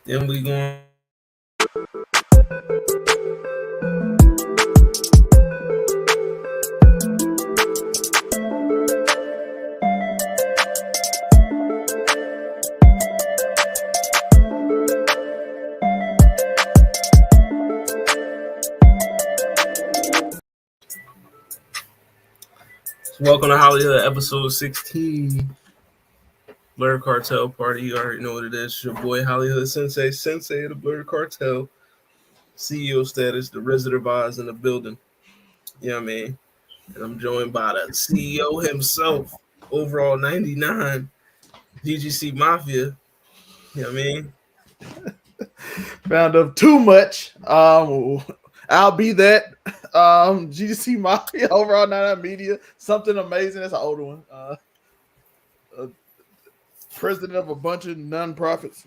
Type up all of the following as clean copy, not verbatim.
Then we going. Welcome to HollyHood, episode 16. Blerd Cartel party. You already know what it is. It's your boy HollyHood Sensei of the Blerd Cartel. CEO status, the Wizard of Oz in the building. You know what I mean? And I'm joined by the CEO himself, overall 99, GGC Mafia. You know what I mean? Found up too much. I'll be that. GGC Mafia overall 99 media. Something amazing. That's an older one. President of a bunch of non-profits.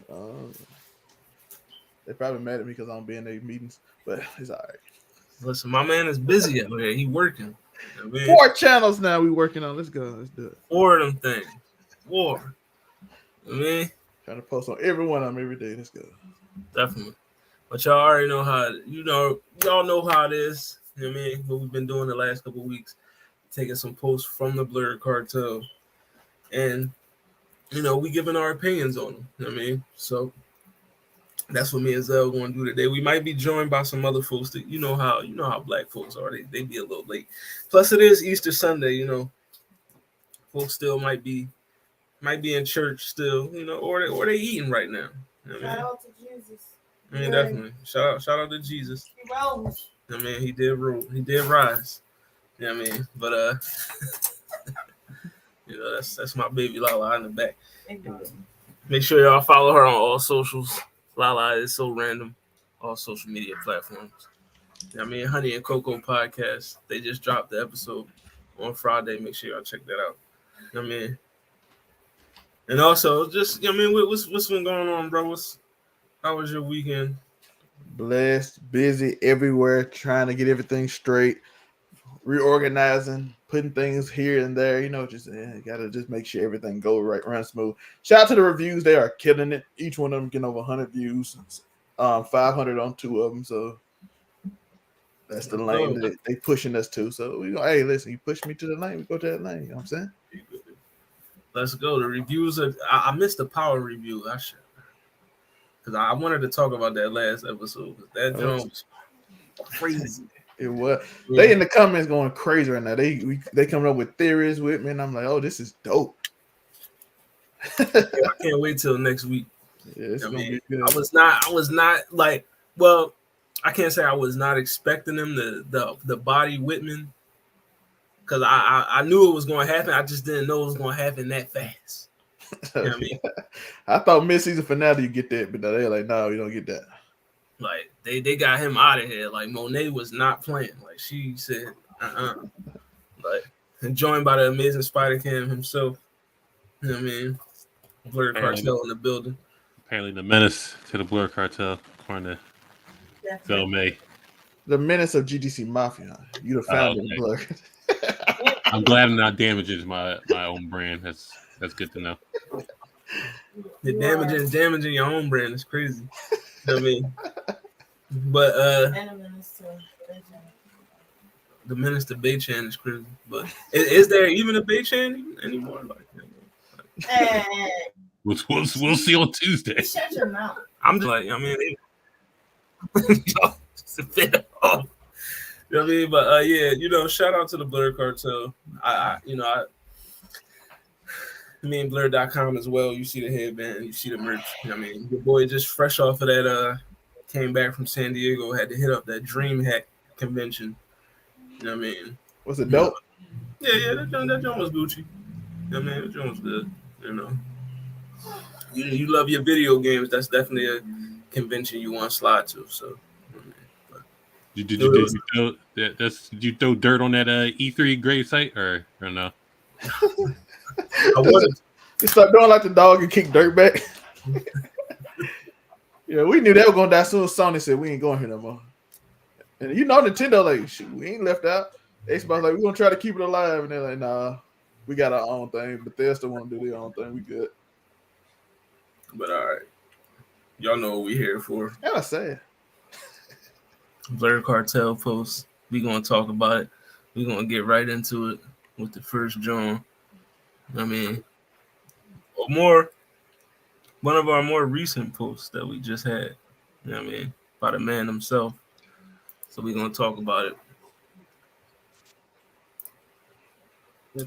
They probably mad at me because I don't be in their meetings, but it's all right. Listen, my man is busy out here. He working. You know what I mean? 4 channels now we working on. Let's go. Let's do it. 4 of them things. 4. You know what I mean? Trying to post on every one of them every day. Let's go. Definitely. But y'all already know how, y'all know how it is. You know what I mean? What we've been doing the last couple of weeks, taking some posts from the Blerd Cartel. And, we giving our opinions on them. You know what I mean? So that's what me and Zell going to do today. We might be joined by some other folks that you know how black folks are. They be a little late. Plus it is Easter Sunday, folks still might be in church still, or they eating right now. You know what I mean? Shout out to Jesus. I mean, definitely. Shout out to Jesus. He rose. I mean, he did roll. He did rise. You know what I mean? But that's my baby Lala in the back. Make sure y'all follow her on all socials. Lala is so random. All social media platforms. You know what I mean? Honey and Cocoa podcast. They just dropped the episode on Friday. Make sure y'all check that out. You know what I mean? And also, just what's been going on, bro? How was your weekend? Blessed, busy everywhere, trying to get everything straight, reorganizing, putting things here and there. Gotta just make sure everything goes right, run smooth. Shout out to the reviews; they are killing it. Each one of them getting over 100 views, 500 on 2 of them. So that's the lane that they pushing us to. So we go, hey, listen, you push me to the lane, we go to that lane. You know what I'm saying? Let's go. The reviews are. I missed the power review. I should. Because I wanted to talk about that last episode. That joint was crazy. It was. Yeah. They in the comments going crazy right now. They coming up with theories with me, and I'm like, oh, this is dope. I can't wait till next week. Yeah, it's gonna be good. I was not like. Well, I can't say I was not expecting them the body Whitman. Because I knew it was going to happen. I just didn't know it was going to happen that fast. You know what I mean? I thought mid-season finale you get that, but they're like, no, you don't get that. Like, they got him out of here. Like, Monet was not playing. Like, she said, Like, and joined by the amazing Spider-Cam himself. You know what I mean? Blerd Cartel in the building. Apparently the menace to the Blerd Cartel, according to Phil May. The menace of GGC Mafia. You the founder of Blerd. I'm glad I'm not damaging my own brand. That's good to know. The damaging your own brand is crazy. You know what I mean? But the menace to Bay-Chan is crazy. But is there even a Bay-Chan anymore? We'll see on Tuesday. Shut your mouth. I'm just like, just a bit off. You know what I mean? But shout out to the Blerd Cartel. Me and Blerd.com as well. You see the headband, you see the merch. You know what I mean? Your boy just fresh off of that, came back from San Diego, had to hit up that Dream Hack convention. You know what I mean? Was it dope? Yeah, that joint was Gucci. You know what I mean? That joint was good. You love your video games. That's definitely a convention you want to slide to. So, Did you throw dirt on that E3 grave site or no? I wasn't. You start doing like the dog and kick dirt back. Yeah, we knew they were gonna die soon. Sony said we ain't going here no more. And Nintendo like, shoot, we ain't left out. Xbox like, we're gonna try to keep it alive, and they're like, nah, we got our own thing, but they still want to do their own thing. We good. But all right. Y'all know what we here for. Yeah, I say. Blerd Cartel post. We gonna talk about it. We gonna get right into it with the first John. I mean, one of our more recent posts that we just had. You know what I mean, by the man himself. So we're gonna talk about it.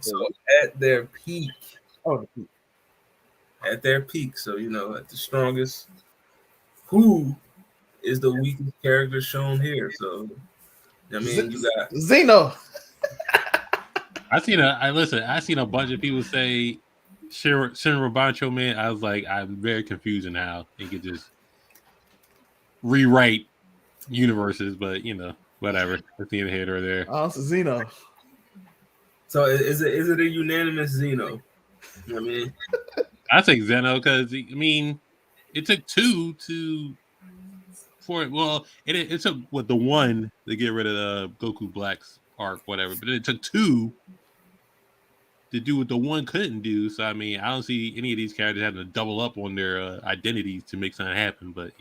So at their peak, at their peak. So at the strongest, who is the weakest character shown here? So I mean, you got Zeno. I seen a bunch of people say Shinra Bancho, man. I was like, I'm very confused in how he could just rewrite universes, but whatever. That's neither here or there. It's Zeno. So is it a unanimous Zeno? You know what I mean? I think Zeno because it took two it took the one to get rid of the Goku Black's arc, whatever, but it took two to do what the one couldn't do. So I don't see any of these characters having to double up on their identities to make something happen, but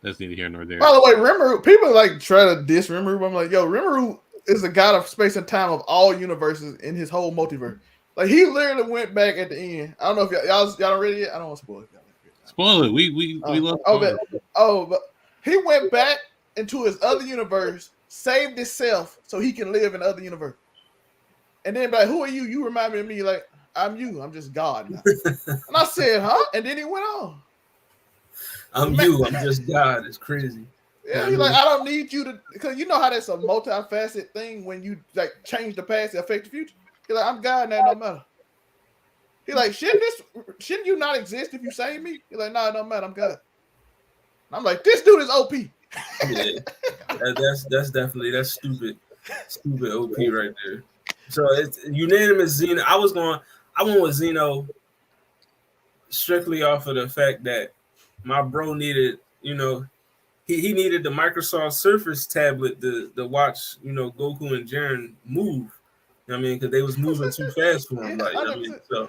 that's neither here nor there. By the way, Rimuru, people like try to diss Rimuru, but I'm like, yo, Rimuru is the god of space and time of all universes in his whole multiverse. Like he literally went back at the end. I don't know if y'all don't read it yet. I don't want to spoil it. Spoil it. We love. But he went back into his other universe, saved himself so he can live in the other universe. And then like, who are you? You remind me of me. Like I'm you. I'm just God now. And I said, huh? And then he went on. I'm just God. It's crazy. Yeah, he's like, I don't need you to, because you know how that's a multifaceted thing when you like change the past to affect the future. He's like, I'm God now, no matter. He's like, shouldn't you not exist if you save me? He's like, no, it don't matter, I'm God. And I'm like, this dude is OP. Yeah, that's stupid OP right there. So it's unanimous Zeno. I went with Zeno strictly off of the fact that my bro needed, he needed the Microsoft Surface tablet to watch, Goku and Jiren move. You know what I mean? Because they was moving too fast for him. So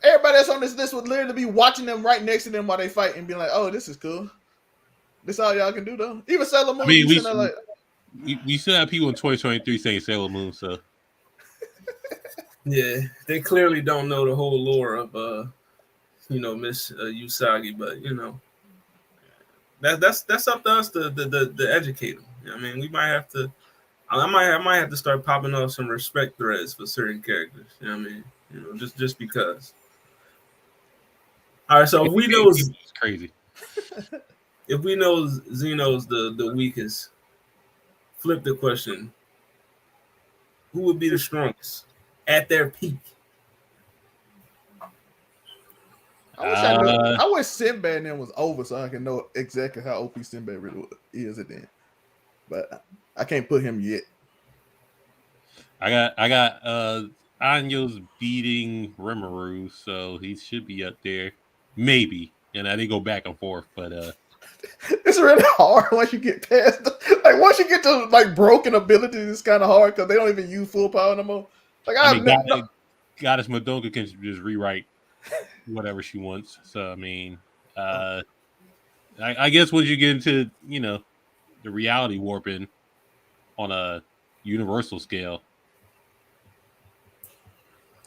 everybody that's on this list would literally be watching them right next to them while they fight and be like, oh, this is cool. This all y'all can do though. Even Sailor Moon, we still have people in 2023 saying Sailor Moon, so yeah, they clearly don't know the whole lore of Miss Usagi, but that's up to us to educate them. You know what I mean, we might have to. I might have to start popping off some respect threads for certain characters. You know what I mean? Just because. All right, so if we know it's crazy. If we know Zeno's the weakest, flip the question. Who would be the strongest at their peak? I wish Sinbad and them was over so I can know exactly how OP Sinbad really is at the end. But I can't put him yet. I got Anyo's beating Rimuru, so he should be up there. Maybe. And I didn't go back and forth, but it's really hard once you get past once you get to broken abilities, it's kind of hard because they don't even use full power no more. Goddess Madoka can just rewrite whatever she wants. So I guess once you get into the reality warping on a universal scale,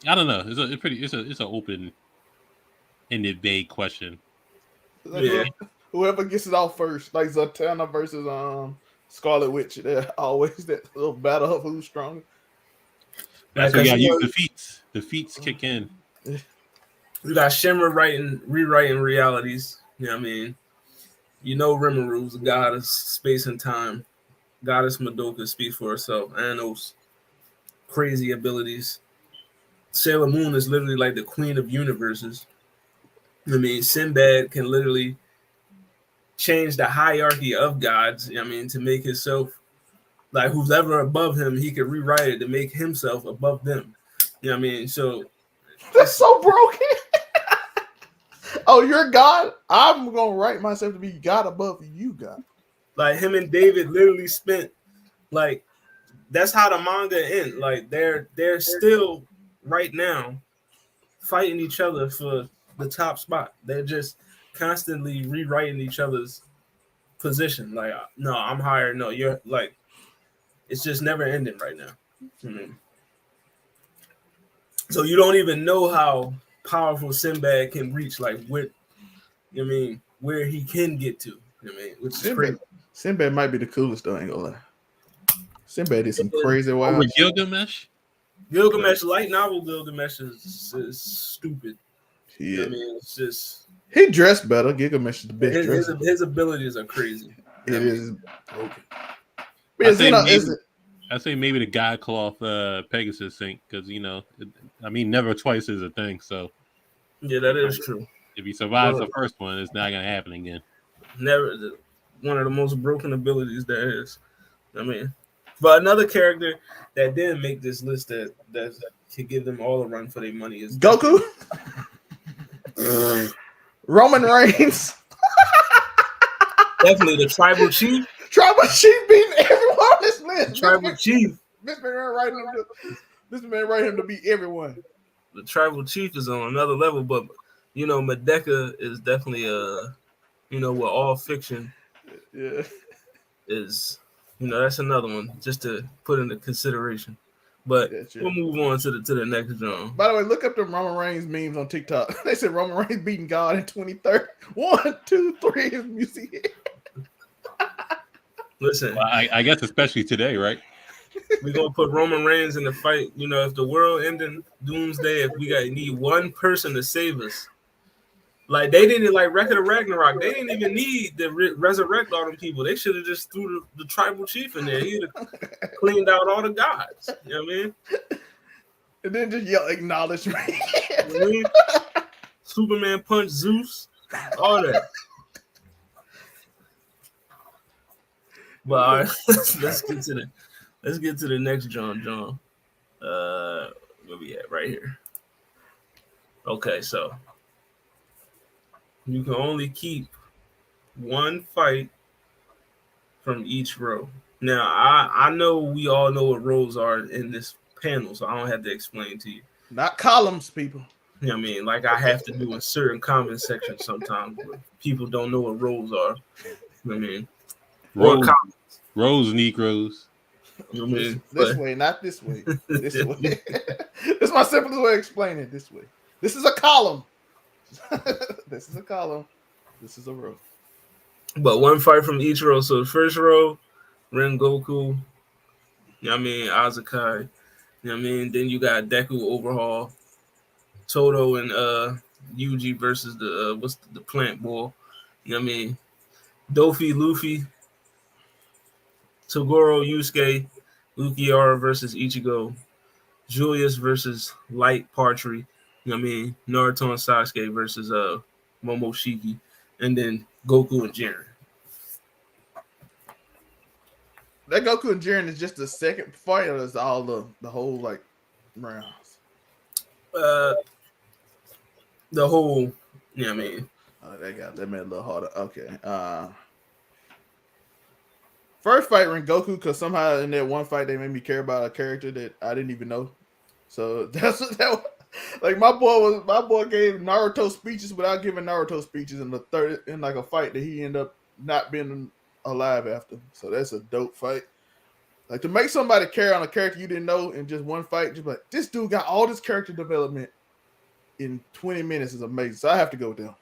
I don't know. It's an open-ended, vague question. Yeah. Whoever gets it off first, like Zatanna versus Scarlet Witch, they're always that little battle of who's stronger. That's why you gotta use the feats. The feats kick in. We got Shimmer rewriting realities. You know what I mean? Rimuru's a goddess, space and time. Goddess Madoka speaks for herself. Anos, crazy abilities. Sailor Moon is literally like the queen of universes. I mean, Sinbad can literally change the hierarchy of gods. I mean, to make himself like who's ever above him, he could rewrite it to make himself above them. You know what I mean? So that's so broken. Oh, you're God? I'm gonna write myself to be God above you, God. Like him and David literally spent that's how the manga ends. Like they're still right now fighting each other for the top spot. They're just constantly rewriting each other's position. Like, no, I'm higher. No, you're like, it's just never ending right now. So you don't even know how powerful Sinbad can reach, like what where he can get to. Which is crazy. Sinbad might be the coolest though, I ain't gonna lie. Sinbad did some crazy Over wild. Gilgamesh? Gilgamesh, light novel Gilgamesh is stupid. Yeah. It's just he dressed better. Gilgamesh is the best dresser. His abilities are crazy. It is broken. I say maybe the God Cloth Pegasus sync because never twice is a thing. So yeah, that is true. If he survives the first one, it's not gonna happen again. Never one of the most broken abilities there is. But another character that didn't make this list that could give them all a run for their money is Goku. Roman Reigns. Definitely the tribal chief. Tribal chief beating everyone on this list. Tribal chief. This man right him to beat everyone. The tribal chief is on another level, but Medeka is definitely with all fiction. Yeah. Is that's another one just to put into consideration. But we'll move on to the next drum. By the way, look up the Roman Reigns memes on TikTok. They said Roman Reigns beating God in 2030. 1, 2, 3 is music. Listen, well, I guess especially today, right? We're gonna put Roman Reigns in the fight. If the world ending doomsday, if we need one person to save us. Like they didn't Record of Ragnarok. They didn't even need to resurrect all them people. They should have just threw the tribal chief in there. He'd have cleaned out all the gods. You know what I mean? And then just yell acknowledge me. Superman punch Zeus. All that. But all right, let's get to the next John. Where we at? Right here. Okay, so you can only keep one fight from each row. Now, I know we all know what rows are in this panel, so I don't have to explain to you. Not columns, people. You know what I mean? Like I have to do in certain comment sections sometimes, but people don't know what rows are. You know what I mean? Rows, Negroes. You know what I mean? This way, not this way. This way. This is my simplest way of explaining it. This way. This is a column. This is a column. This is a row. But one fight from each row. So the first row, Rengoku. You know what I mean? Azakai. You know what I mean? Then you got Deku Overhaul. Toto and Yuji versus the plant ball. You know what I mean? Dofi, Luffy. Toguro, Yusuke. Lukiara versus Ichigo. Julius versus Light Partry. You know what I mean? Naruto and Sasuke versus Momoshiki. And then Goku and Jiren. That Goku and Jiren is just the second fight, or is all the whole rounds? The whole, you know what I mean? That made it a little harder. Okay. First fight Rengoku, because somehow in that one fight they made me care about a character that I didn't even know. So that's that. Like my boy gave Naruto speeches without giving Naruto speeches in a fight that he ended up not being alive after. So that's a dope fight. Like to make somebody care on a character you didn't know in just one fight, just like this dude got all this character development in 20 minutes is amazing. So I have to go with them.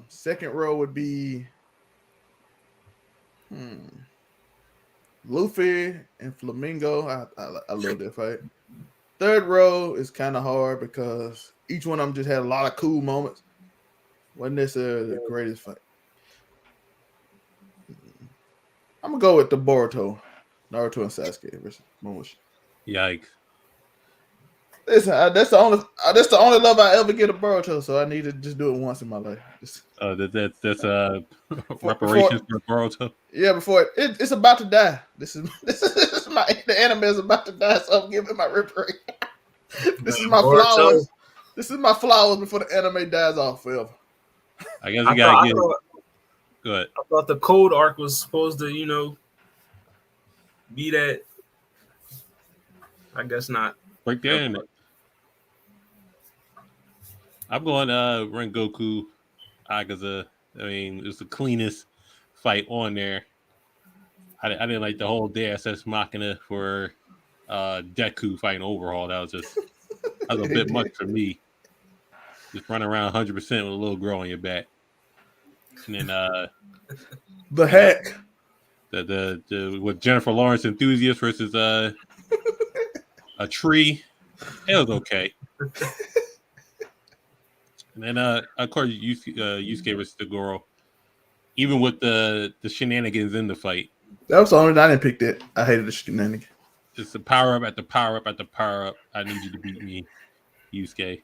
Second row would be Luffy and Flamingo. I love that fight. Third row is kind of hard because each one of them just had a lot of cool moments. Wasn't necessarily the greatest fight. I'm gonna go with the Naruto and Sasuke versus Momoshiki. Yikes! Listen, that's the only love I ever get of Boruto, so I need to just do it once in my life. That's reparations for Boruto. Yeah, before it's about to die. This is the anime is about to die, so I'm giving my reparation. This is my flowers. This is my flowers before the anime dies off forever. I guess you gotta get. Go ahead. I thought the Code arc was supposed to, be that. I guess not. Break down. I'm going Rengoku Agaza. I mean, it's the cleanest fight on there. I didn't like the whole DSS Machina for Deku fighting Overhaul. That was a bit much for me. Just running around 100% with a little girl on your back. And then the heck. The with Jennifer Lawrence enthusiast versus a tree. It was okay. And then of course Yusuke versus the girl. Even with the shenanigans in the fight. That was the only I didn't pick that. I hated the shenanigans. It's the power up at the power up at the power up. I need you to beat me, Yusuke.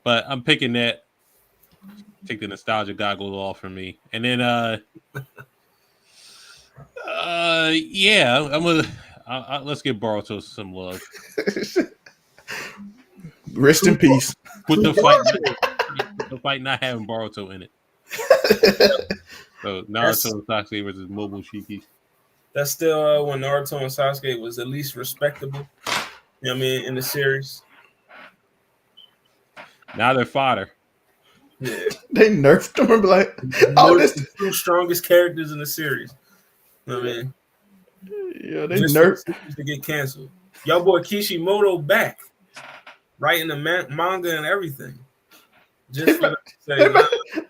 But I'm picking that. Take the nostalgia goggles off for me. And then yeah, I'm gonna let's give Boruto some love. Rest in peace. With the fight not having Boruto in it. So Naruto and Sasuke versus Mobile Shiki. That's still when Naruto and Sasuke was at least respectable. You know what I mean? In the series. Now they're fodder. Yeah. They nerfed them. Like, this the two strongest characters in the series. You know what I mean? Yeah, they nerfed to get canceled. Y'all boy Kishimoto back. Writing the manga and everything. Just for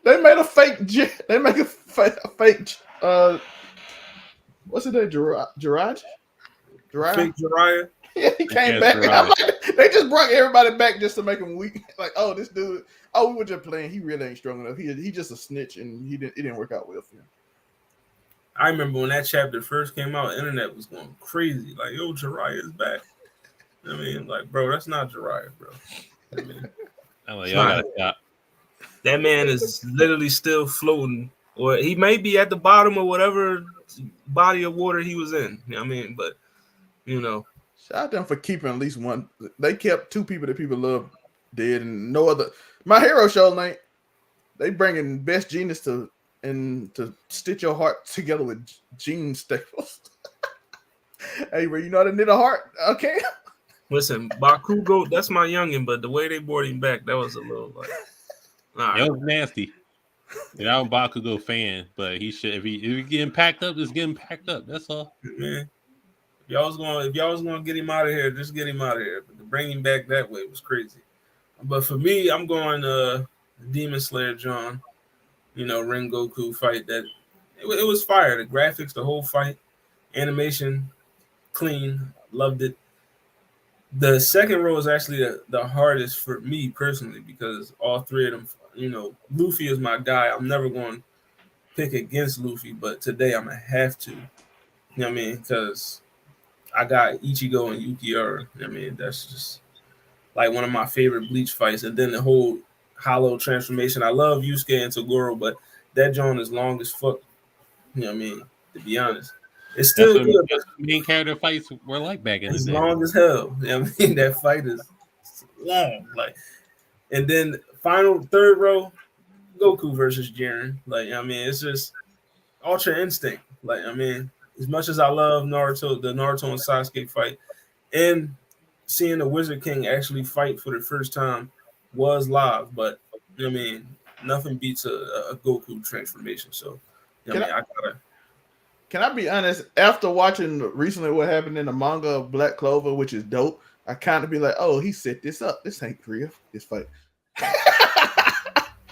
they made a fake. They make a fake. What's his name? Jiraiya? Fake Jiraiya? Yeah, he came back. I'm like, they just brought everybody back just to make him weak. Like, oh, this dude. Oh, we were just playing. He really ain't strong enough. He just a snitch, and it didn't work out well for him. I remember when that chapter first came out, the internet was going crazy. Like, yo, Jiraiya is back. I mean, like, bro, that's not Jiraiya, bro. I mean, like, y'all gotta stop. That man is literally still floating, or he may be at the bottom of whatever body of water he was in. You know what I mean? But, you know. Shout out them for keeping at least one. They kept two people that people love dead, and no other. My Hero show, like, they bringing Best Genius to stitch your heart together with Gene Staples. Hey, bro, you know how to knit a heart? Okay. Listen, Bakugo, that's my youngin', but the way they brought him back, that was a little like. Right. It was nasty. And I'm a Bakugo fan, but he should if he getting packed up, just getting packed up. That's all. Man, if y'all was gonna get him out of here, just get him out of here. But to bring him back that way was crazy. But for me, I'm going Demon Slayer John. You know, Rengoku fight that it was fire. The graphics, the whole fight, animation, clean, loved it. The second row is actually the hardest for me personally because all three of them, you know, Luffy is my guy. I'm never going to pick against Luffy, but today I'm going to have to. You know what I mean? Because I got Ichigo and Yukiara. You know what I mean? That's just like one of my favorite Bleach fights. And then the whole Hollow transformation. I love Yusuke and Toguro, but that joint is long as fuck. You know what I mean? To be honest. It's still good. But main character fights were like back in the day. It's long as hell. You know what I mean? That fight is long. Like, and then final third row, Goku versus Jiren. Like, you know what I mean, it's just Ultra Instinct. Like, I mean, as much as I love Naruto, the Naruto and Sasuke fight, and seeing the Wizard King actually fight for the first time was live, but you know what I mean, nothing beats a Goku transformation. So, you know what I mean, I gotta. Can I be honest? After watching recently what happened in the manga of Black Clover, which is dope, I kind of be like, oh, he set this up. This ain't real. This fight.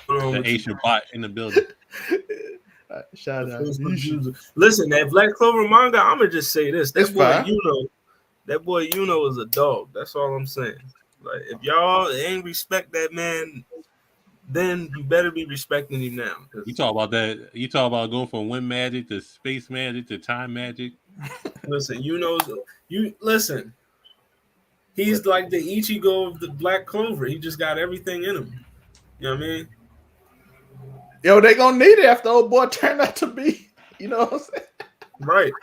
The Asian bot in the building. Shout out. Listen, that Black Clover manga, I'm gonna just say this. That boy Yuno is a dog. That's all I'm saying. Like, if y'all ain't respect that man, then you better be respecting him now. You talk about that. You talk about going from wind magic to space magic to time magic. Listen, listen. He's like the Ichigo of the Black Clover. He just got everything in him. You know what I mean? Yo, they gonna need it after old boy turned out to be. You know what I'm saying? Right.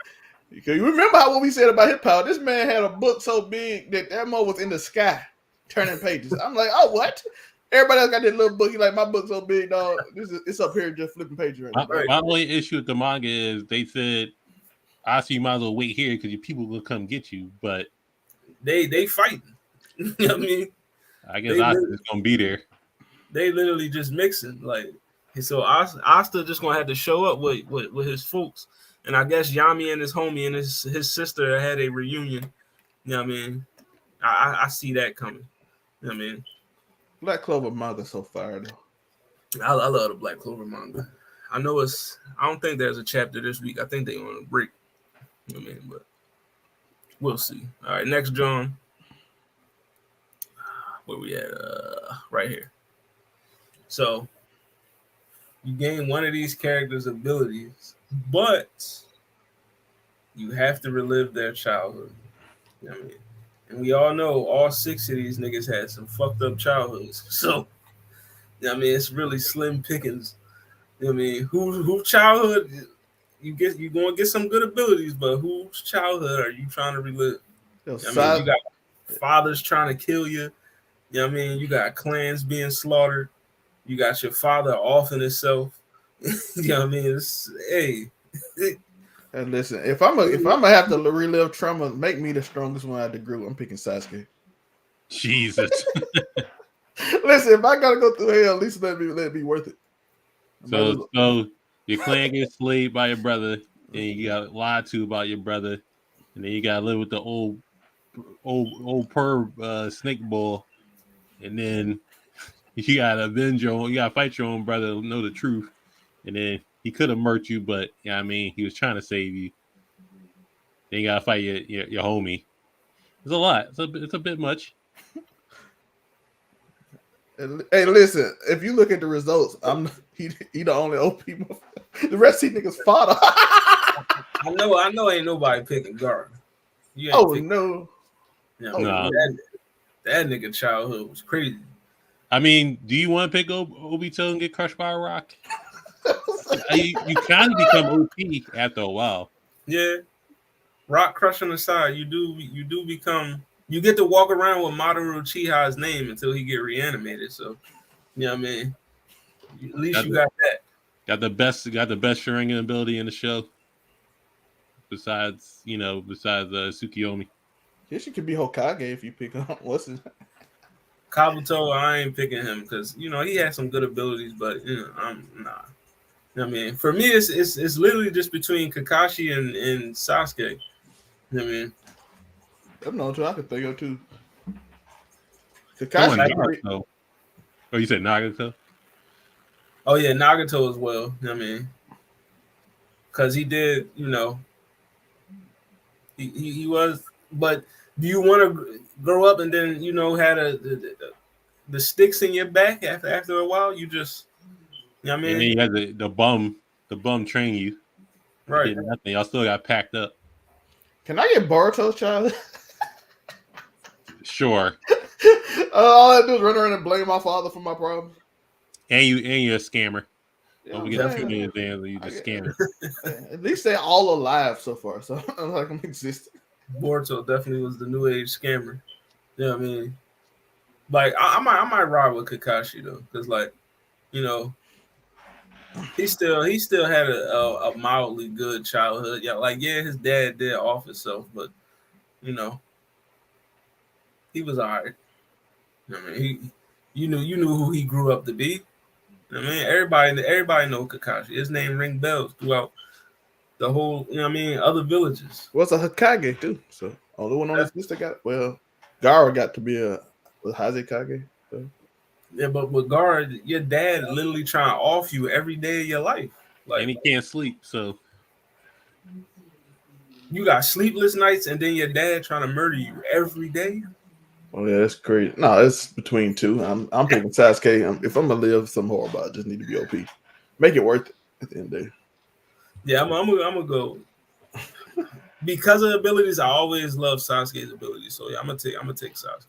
Because you remember what we said about his power? This man had a book so big that mo was in the sky, turning pages. I'm like, oh, what? Everybody else got that little book. He like, my book's so big, dog. It's up here just flipping pages right now. My only issue with the manga is they said, I see you might as well wait here because your people will come get you. But they fighting. You know what I mean? I guess Asuka's gonna be there. They literally just mixing. Like, and so Asta just gonna have to show up with his folks. And I guess Yami and his homie and his sister had a reunion. You know what I mean? I see that coming. You know what I mean? Black Clover manga so far though. I love the Black Clover manga. I know I don't think there's a chapter this week. I think they on a break. You know what I mean? But we'll see. All right, next John. Where we at? Right here. So you gain one of these characters' abilities, but you have to relive their childhood. You know what I mean? And we all know all 6 of these niggas had some fucked up childhoods. So, you know what I mean, it's really slim pickings. You know what I mean? Who childhood you gonna get some good abilities, but whose childhood are you trying to relive? Yo, I mean, you got fathers trying to kill you. You know what I mean? You got clans being slaughtered. You got your father offing himself. You know what I mean? Hey. And listen, if I'm gonna have to relive trauma, make me the strongest one out of the group. I'm picking Sasuke. Jesus. Listen, if I gotta go through hell, at least let it be worth it. So your clan gets slayed by your brother, and you got lied to about your brother, and then you gotta live with the old perv snake ball, and then you gotta you gotta fight your own brother to know the truth, and then he could have murked you, but you know what I mean, he was trying to save you. Then you gotta fight your homie. It's a lot. It's a bit much. Hey, listen, if you look at the results, he the only OP. The rest of these niggas fodder. I know ain't nobody picking Gar. Oh no. You know, that nigga childhood was crazy. I mean, do you want to pick Obito and get crushed by a rock? you kind of become OP after a while. Yeah. Rock crushing aside, you do become. You get to walk around with Mamoru Uchiha's name until he get reanimated. So, you know what I mean? At least you got that. Got the best Sharingan ability in the show. Besides Tsukiyomi. Guess you could be Hokage if you pick up what's his Kabuto. I ain't picking him because he had some good abilities, but I'm nah. You know what I mean, for me, it's literally just between Kakashi and Sasuke. You know what I mean? I'm not sure I could think of too. Kakashi. Oh, you said Nagato? Oh yeah, Nagato as well. You know what I mean? Because he did, he was. But do you want to grow up and then had the sticks in your back after a while? You just, you know what I mean? And then you had the bum train you. Right. You did nothing. Y'all still got packed up. Can I get Boruto's child? Sure. All I do is run around and blame my father for my problems. And you're a scammer. Yeah, don't forget too many things. You just scammer. At least they're all alive so far, so I'm existing. Boruto definitely was the new age scammer. You know what I mean? Like I might ride with Kakashi though, because he still had a mildly good childhood. Yeah, his dad did off himself, but he was alright. I mean, you knew who he grew up to be. I mean, everybody know Kakashi. His name ring bells throughout the whole. Other villages. What's a Hokage too? So only one on this list Gaara got to be a Hazekage. So. Yeah, but with Gaara, your dad literally trying to off you every day of your life. And he can't sleep, so you got sleepless nights, and then your dad trying to murder you every day. Oh yeah, that's crazy. No, it's between two. I'm picking Sasuke. If I'm gonna live some horrible, I just need to be OP. Make it worth it at the end of the day. Yeah, I'm gonna go because of the abilities. I always love Sasuke's abilities, so yeah, I'm gonna take Sasuke.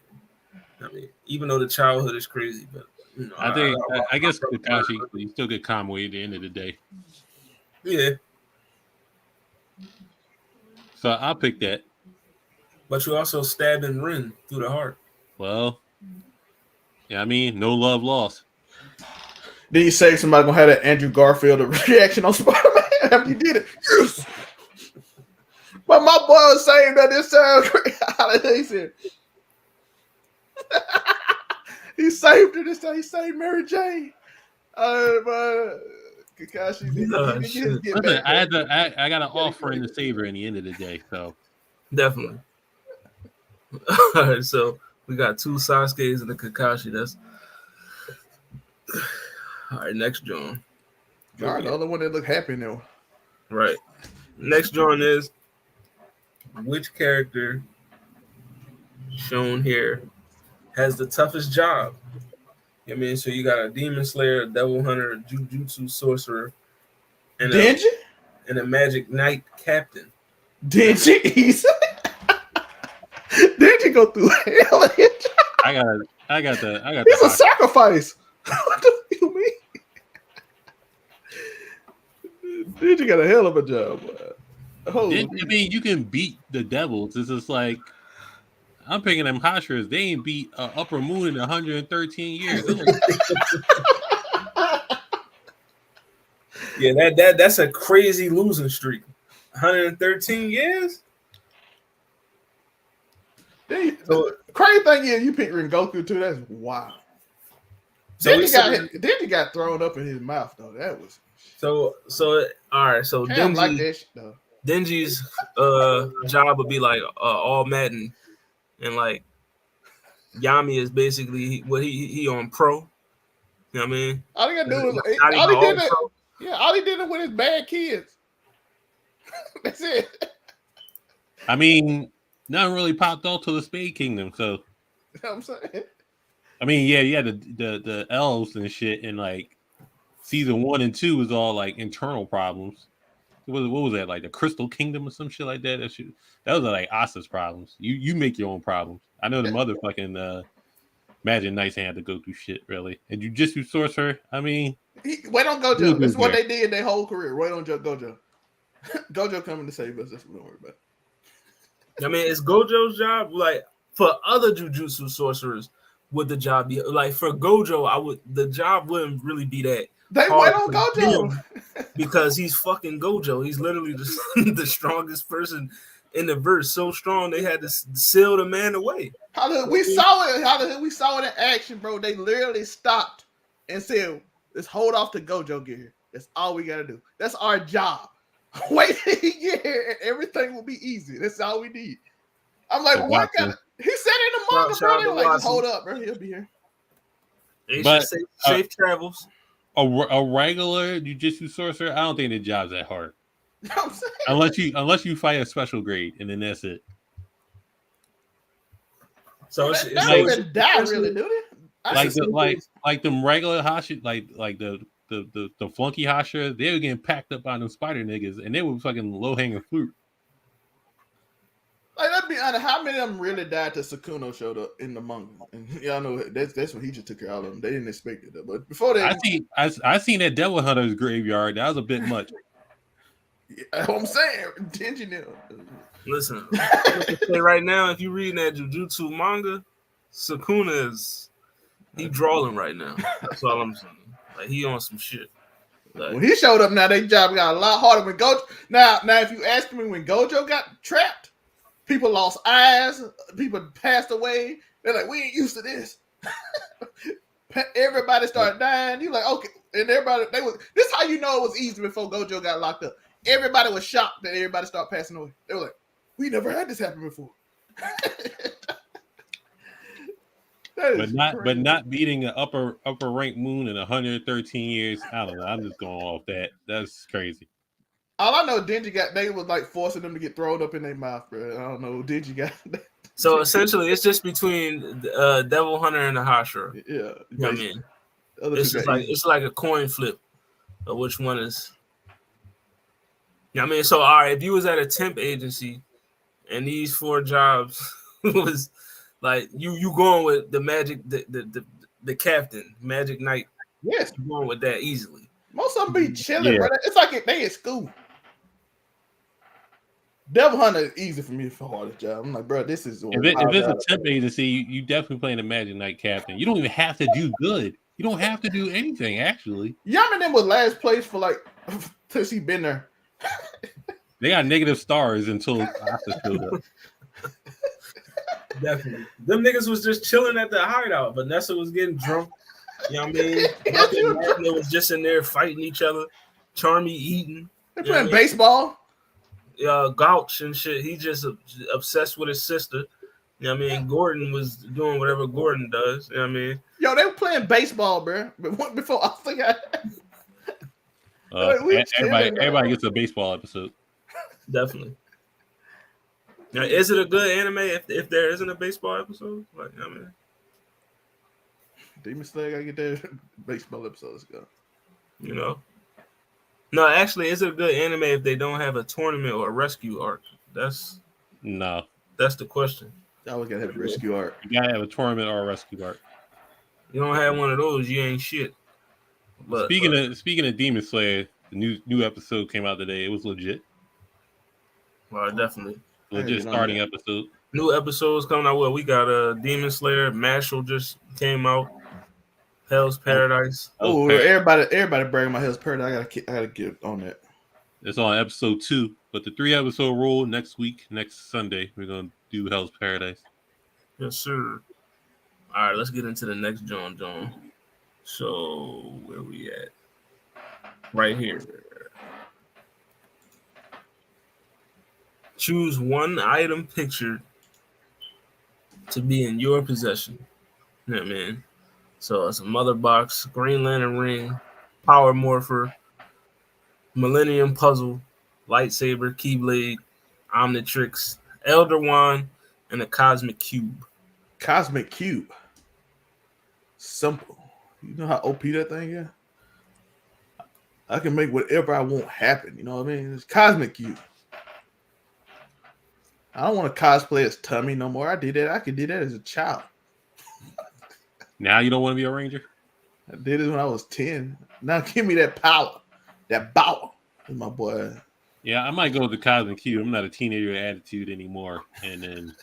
I mean, even though the childhood is crazy, but I guess Kakashi, you still get Kamui at the end of the day. Yeah. So I'll pick that. But you also stabbing Rin through the heart. Well, yeah, I mean, no love lost. Did you say somebody gonna have that Andrew Garfield reaction on Spider-Man after you did it? Yes. But my boy was saying that this sounds great. He said, He saved her this time. He saved Mary Jane. Kakashi he didn't get his get Listen, back. I got an offer in the saver in the end of the day, so Definitely. All right, so we got 2 Sasuke's and the Kakashi. That's all right. Next John. God, the other one that looked happy now. Right. Next John is which character shown here has the toughest job? I mean, so you got a demon slayer, a devil hunter, a jujutsu sorcerer, and Denji? A magic knight captain. Denji Issa? Denji go through hell. I got the It's a sacrifice. What the you mean? Denji got a hell of a job. I mean, you can beat the devils. It's just like I'm picking them Hashras. They ain't beat Upper Moon in 113 years. Yeah, that's a crazy losing streak. 113 years. So crazy thing is, you picked Rengoku too. That's wild. So Denji got thrown up in his mouth though. That was so. All right, so Denji like that shit though. Denji's job would be like all Madden, and like Yami is basically what he on pro. You know what I mean? All he gotta do is all he did it with his bad kids. That's it. I mean, nothing really popped off to the Spade Kingdom, so you know what I'm saying. I mean, yeah, the elves and shit, and like season 1 and 2 was all like internal problems. What was that, like the Crystal Kingdom or some shit like that? That was like Asa's problems. You make your own problems. I know the motherfucking Magic Knights had to go through shit really. And Jujutsu Sorcerer, I mean, wait on Gojo. That's what they did their whole career. Wait on Gojo. Gojo coming to save us. That's what don't worry about. I mean, it's Gojo's job. Like for other Jujutsu sorcerers, would the job be like for Gojo? The job wouldn't really be that. They went on Gojo because he's fucking Gojo. He's literally the strongest person in the verse. So strong they had to seal the man away. We saw it in action, bro. They literally stopped and said, "Let's hold off to Gojo get here. That's all we gotta do. That's our job. Wait till he get here, and everything will be easy. That's all we need." I'm like, what kind of? He said in the manga, bro. They were like, just hold up, bro. He'll be here. But safe travels. A regular Jujutsu Sorcerer, I don't think the job's that hard. You know what I'm saying? Unless you fight a special grade, and then that's it. So they don't even die, really, do they? Like them regular Hashira, like the flunky Hashira, they were getting packed up by them spider niggas, and they were fucking low hanging fruit. Like, let's be honest, how many of them really died till Sukuna showed up in the manga? And y'all know that's when he just took care of all of them. They didn't expect it though. But before that, I seen that Devil Hunter's graveyard. That was a bit much. Yeah, I'm saying, Denji now. Listen, I can say right now, if you read that Jujutsu manga, Sukuna he drawing right now. That's all I'm saying. Like he on some shit. Like, when he showed up, now their job got a lot harder. When Gojo, now if you ask me when Gojo got trapped. People lost eyes. People passed away. They're like, we ain't used to this. Everybody started dying. You like, okay, and everybody this is how you know it was easy before Gojo got locked up. Everybody was shocked that everybody started passing away. They were like, we never had this happen before. But not beating an upper rank moon in 113 years. I don't know. I'm just going off that. That's crazy. All I know, they was like forcing them to get thrown up in their mouth, bro. I don't know. Denji got that. So essentially, it's just between Devil Hunter and the Hashira. Yeah, you know what I mean, it's like a coin flip of which one is. You know what I mean, so all right, if you was at a temp agency and these 4 jobs was like you going with the magic, the captain, Magic Knight. Yes, you going with that easily. Most of them be chilling, bro. It's like they in school. Devil Hunter is easy for me for hardest job. I'm like, bro, this is. If it's a temp agency, you definitely playing the Magic Knight captain. You don't even have to do good. You don't have to do anything, actually. Yami them was last place for like till she been there. They got negative stars until after showed up. Definitely. Them niggas was just chilling at the hideout. Vanessa was getting drunk. You know what I mean? Yeah, Buck and Magna was just in there fighting each other. Charmy eating. They You know playing what I mean? baseball. Gouch and shit. He just obsessed with his sister. You know what I mean? Gordon was doing whatever Gordon does. You know what I mean? Yo, they were playing baseball, bro. But before I think Everybody gets a baseball episode. Definitely. Now, is it a good anime if there isn't a baseball episode? Like, I mean, Demon Slayer gotta get their baseball episodes go. you know. No, actually, is it a good anime if they don't have a tournament or a rescue arc? That's the question. I always gotta have a rescue arc. You gotta have a tournament or a rescue arc. You don't have one of those, you ain't shit. But speaking of Demon Slayer, the new episode came out today. It was legit. Well, definitely. Legit starting episode. New episodes coming out. Well, we got Demon Slayer. Mashal just came out. Hell's Paradise. Oh, everybody bragging about Hell's Paradise. I gotta get on that. It's on episode 2, but the 3-episode rule next Sunday, we're gonna do Hell's Paradise. Yes, sir. All right, let's get into the next John. So where we at? Right here. Choose one item pictured to be in your possession. You know what I mean? So it's a mother box, Green Lantern ring, power morpher, Millennium puzzle, lightsaber, keyblade, Omnitrix, Elder Wand, and a cosmic cube. Cosmic cube. Simple. You know how OP that thing is? I can make whatever I want happen. You know what I mean? It's cosmic cube. I don't want to cosplay as Tummy no more. I did that. I could do that as a child. Now you don't want to be a ranger? I did it when I was 10. Now give me that power. That power. That's my boy. Yeah, I might go with the Cosmic Cube. I'm not a teenager attitude anymore. And then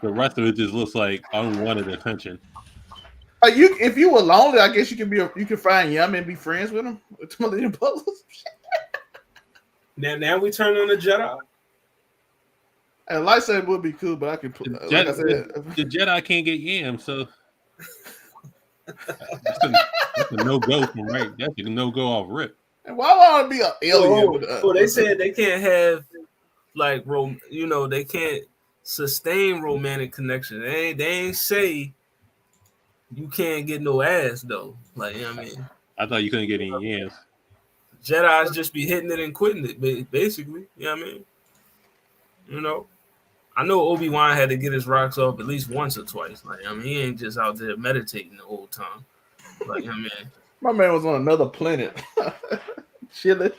the rest of it just looks like unwanted attention. If you were lonely, I guess you can find Yummy and be friends with him. With some of the puzzles. Now we turn on the Jedi. A lightsaber would be cool, but I could put like I said, the Jedi can't get yam, so that's a no-go from right. That's a no-go off rip. And why would I be an alien? They said they can't have they can't sustain romantic connection. They ain't say you can't get no ass though. Like, you know what I mean? I thought you couldn't get any yams. Jedi's just be hitting it and quitting it, basically. You know what I mean? You know, I know Obi-Wan had to get his rocks off at least once or twice. Like, I mean, he ain't just out there meditating the whole time. Like, I mean, my man was on another planet, chilling,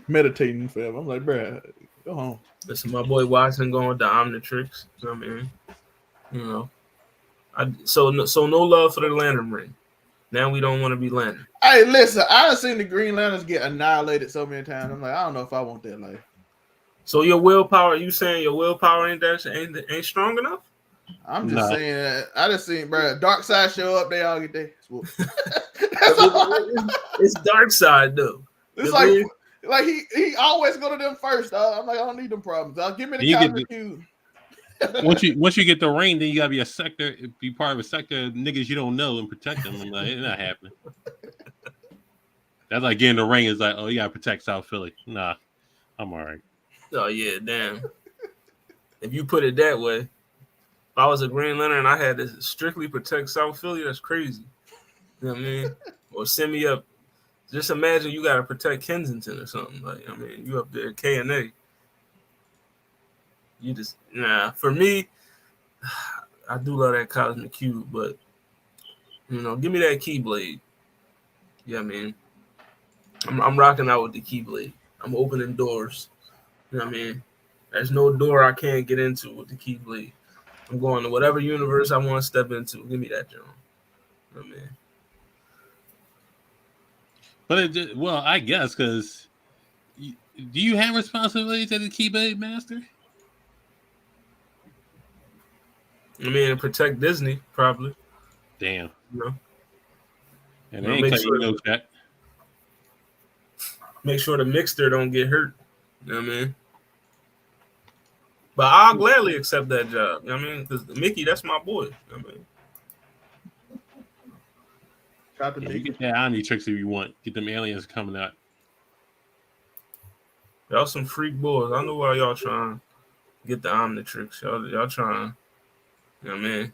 meditating for him. I'm like, bro, go home. Listen, my boy Watson going to Omnitrix. You know what I mean? You know, so no love for the Lantern ring. Now we don't want to be Lantern. Hey, listen, I've seen the Green Lanterns get annihilated so many times. I'm like, I don't know if I want that life. So your willpower, you saying your willpower ain't strong enough? I'm just saying that. I just seen, bro, Dark Side show up, they all get there. That's all. It's Dark Side though. It's like he always go to them first, dog. I'm like, I don't need them problems. Dog. Give me the Cosmic Cube. Once you get the ring, then you gotta be part of a sector of niggas you don't know and protect them. I'm like, it's not happening. That's like getting the ring is like, oh, you gotta protect South Philly. Nah, I'm all right. Oh yeah, damn. If you put it that way, if I was a Green Lantern and I had to strictly protect South Philly, that's crazy. You know what I mean? Or send me up. Just imagine you gotta protect Kensington or something. Like, I mean, you up there K&A. You just for me, I do love that Cosmic Cube, but you know, give me that Keyblade. Yeah, I mean, I'm rocking out with the Keyblade. I'm opening doors. You know what I mean? There's no door I can't get into with the Keyblade. I'm going to whatever universe I want to step into. Give me that, John. You know what I mean? But I guess because do you have responsibilities as a Keyblade master? I mean, protect Disney, probably. Damn. You know? And they ain't cutting you no check. Make sure the mixer don't get hurt. You know what I mean? But I'll gladly accept that job. You know what I mean? Because Mickey, that's my boy. You know what I mean? Shout out to Yeah, me. you get that Omnitrix if you want. Get them aliens coming out. Y'all some freak boys. I know why y'all trying to get the Omnitrix. Y'all trying. You know what I mean?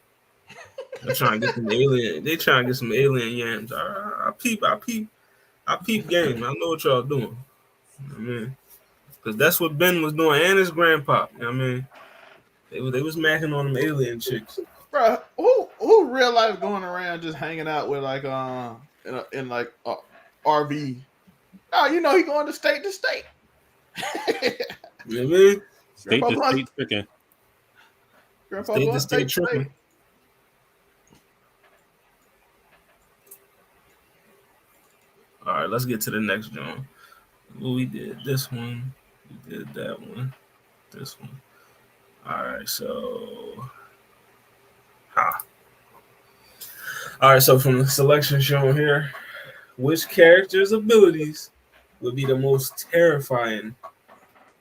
They're trying to get some alien. They trying to get some alien yams. I peep game. I know what y'all doing. You know what I mean? Because that's what Ben was doing and his grandpa. You know what I mean? They was macking on them alien chicks. Bro, who real life going around just hanging out with like in like RV? Oh, you know he going to state. You know what I mean? State to state tricking. Grandpa State going to state state. tripping. All right, let's get to the next one. We did this one. We did that one. This one. All right, so all right, so from the selection shown here, which character's abilities would be the most terrifying